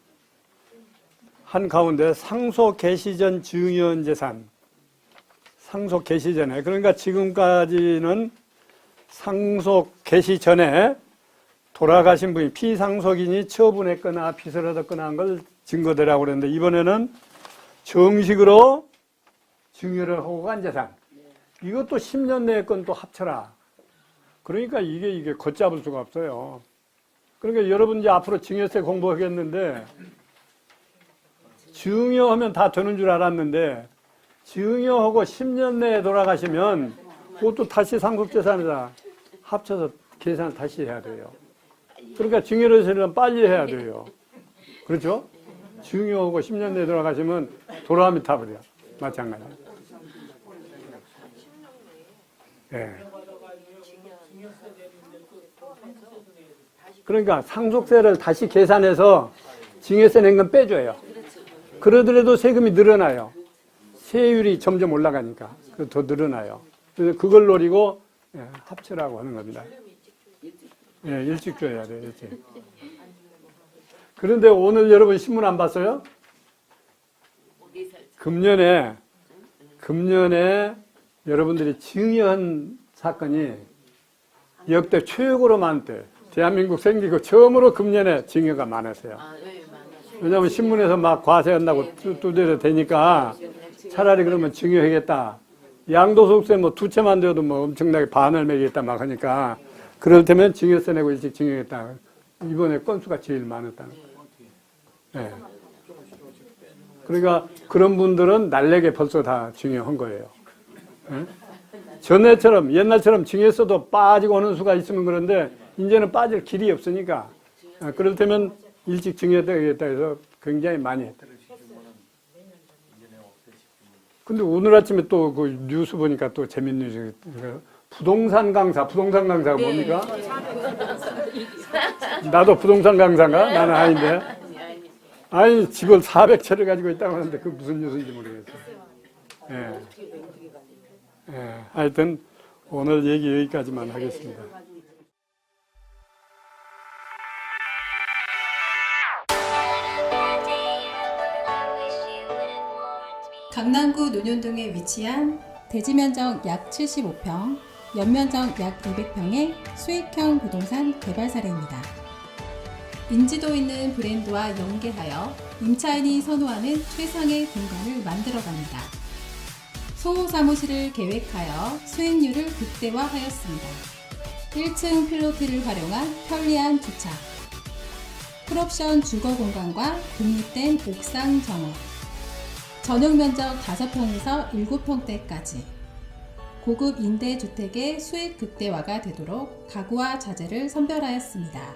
한가운데 상속 개시 전 증여한 재산. 상속 개시 전에. 그러니까 지금까지는 상속 개시 전에 돌아가신 분이 피상속인이 처분했거나 빚을 얻었거나 한 걸 증거대라고 그랬는데 이번에는 정식으로 증여를 하고 간 재산. 이것도 10년 내에 건 또 합쳐라. 그러니까 이게 걷잡을 수가 없어요. 그러니까 여러분 이제 앞으로 증여세 공부하겠는데 증여하면 다 되는 줄 알았는데 증여하고 10년 내에 돌아가시면 그것도 다시 상속재산에다 합쳐서 계산을 다시 해야 돼요. 그러니까 증여세는 빨리 해야 돼요. 그렇죠? 증여하고 10년 내에 돌아가시면 돌아가면 타버려. 마찬가지. 예. 그러니까 상속세를 다시 계산해서 증여세 낸 건 빼줘요. 그러더라도 세금이 늘어나요. 세율이 점점 올라가니까 더 늘어나요. 그래서 그걸 노리고 합치라고 하는 겁니다. 예, 일찍 줘야 돼요. 일찍. 그런데 오늘 여러분 신문 안 봤어요? 금년에 여러분들이 증여한 사건이 역대 최고로 많대. 대한민국 생기고 처음으로 금년에 증여가 많았어요. 왜냐하면 신문에서 막 과세한다고 두드려 대니까 차라리 그러면 증여하겠다. 양도소득세 뭐 2채만 되어도 뭐 엄청나게 반을 매기겠다 막 하니까 그럴 테면 증여세 내고 일찍 증여했다. 이번에 건수가 제일 많았다는 거예요. 네. 그러니까 그런 분들은 날래게 벌써 다 증여한 거예요. 네? 전에처럼 옛날처럼 증여했어도 빠지고 오는 수가 있으면 그런데 이제는 빠질 길이 없으니까 그럴 테면 일찍 증여되겠다 해서 굉장히 많이 했다. 근데 오늘 아침에 또 그 뉴스 보니까 또 재밌는 뉴스. 부동산 강사가 뭡니까? 나도 부동산 강사인가? 나는 아닌데. 아니, 집을 400채를 가지고 있다고 하는데 그게 무슨 뉴스인지 모르겠어요. 예. 예. 하여튼 오늘 얘기 여기까지만 하겠습니다. 강남구 논현동에 위치한 대지면적 약 75평, 연면적 약 200평의 수익형 부동산 개발 사례입니다. 인지도 있는 브랜드와 연계하여 임차인이 선호하는 최상의 공간을 만들어갑니다. 소호 사무실을 계획하여 수익률을 극대화하였습니다. 1층 필로티를 활용한 편리한 주차, 풀옵션 주거 공간과 독립된 옥상 정원, 전용 면적 5평에서 7평대까지 고급 임대주택의 수익 극대화가 되도록 가구와 자재를 선별하였습니다.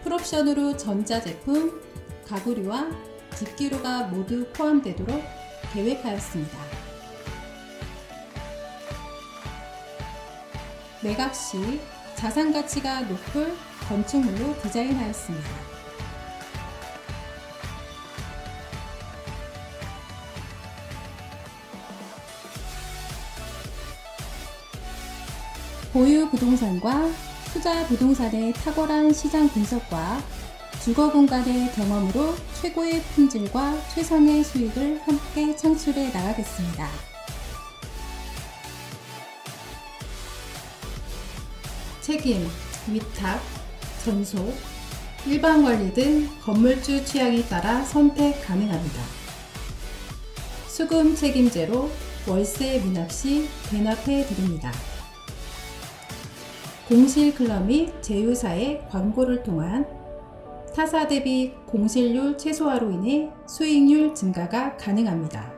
풀옵션으로 전자제품, 가구류와 집기류가 모두 포함되도록 계획하였습니다. 매각 시 자산가치가 높을 건축물로 디자인하였습니다. 보유 부동산과 투자 부동산의 탁월한 시장 분석과 주거 공간의 경험으로 최고의 품질과 최상의 수익을 함께 창출해 나가겠습니다. 책임, 위탁, 전소, 일반 관리 등 건물주 취향에 따라 선택 가능합니다. 수금 책임제로 월세 미납 시 대납해 드립니다. 공실 클럽 및 제휴사의 광고를 통한 타사 대비 공실률 최소화로 인해 수익률 증가가 가능합니다.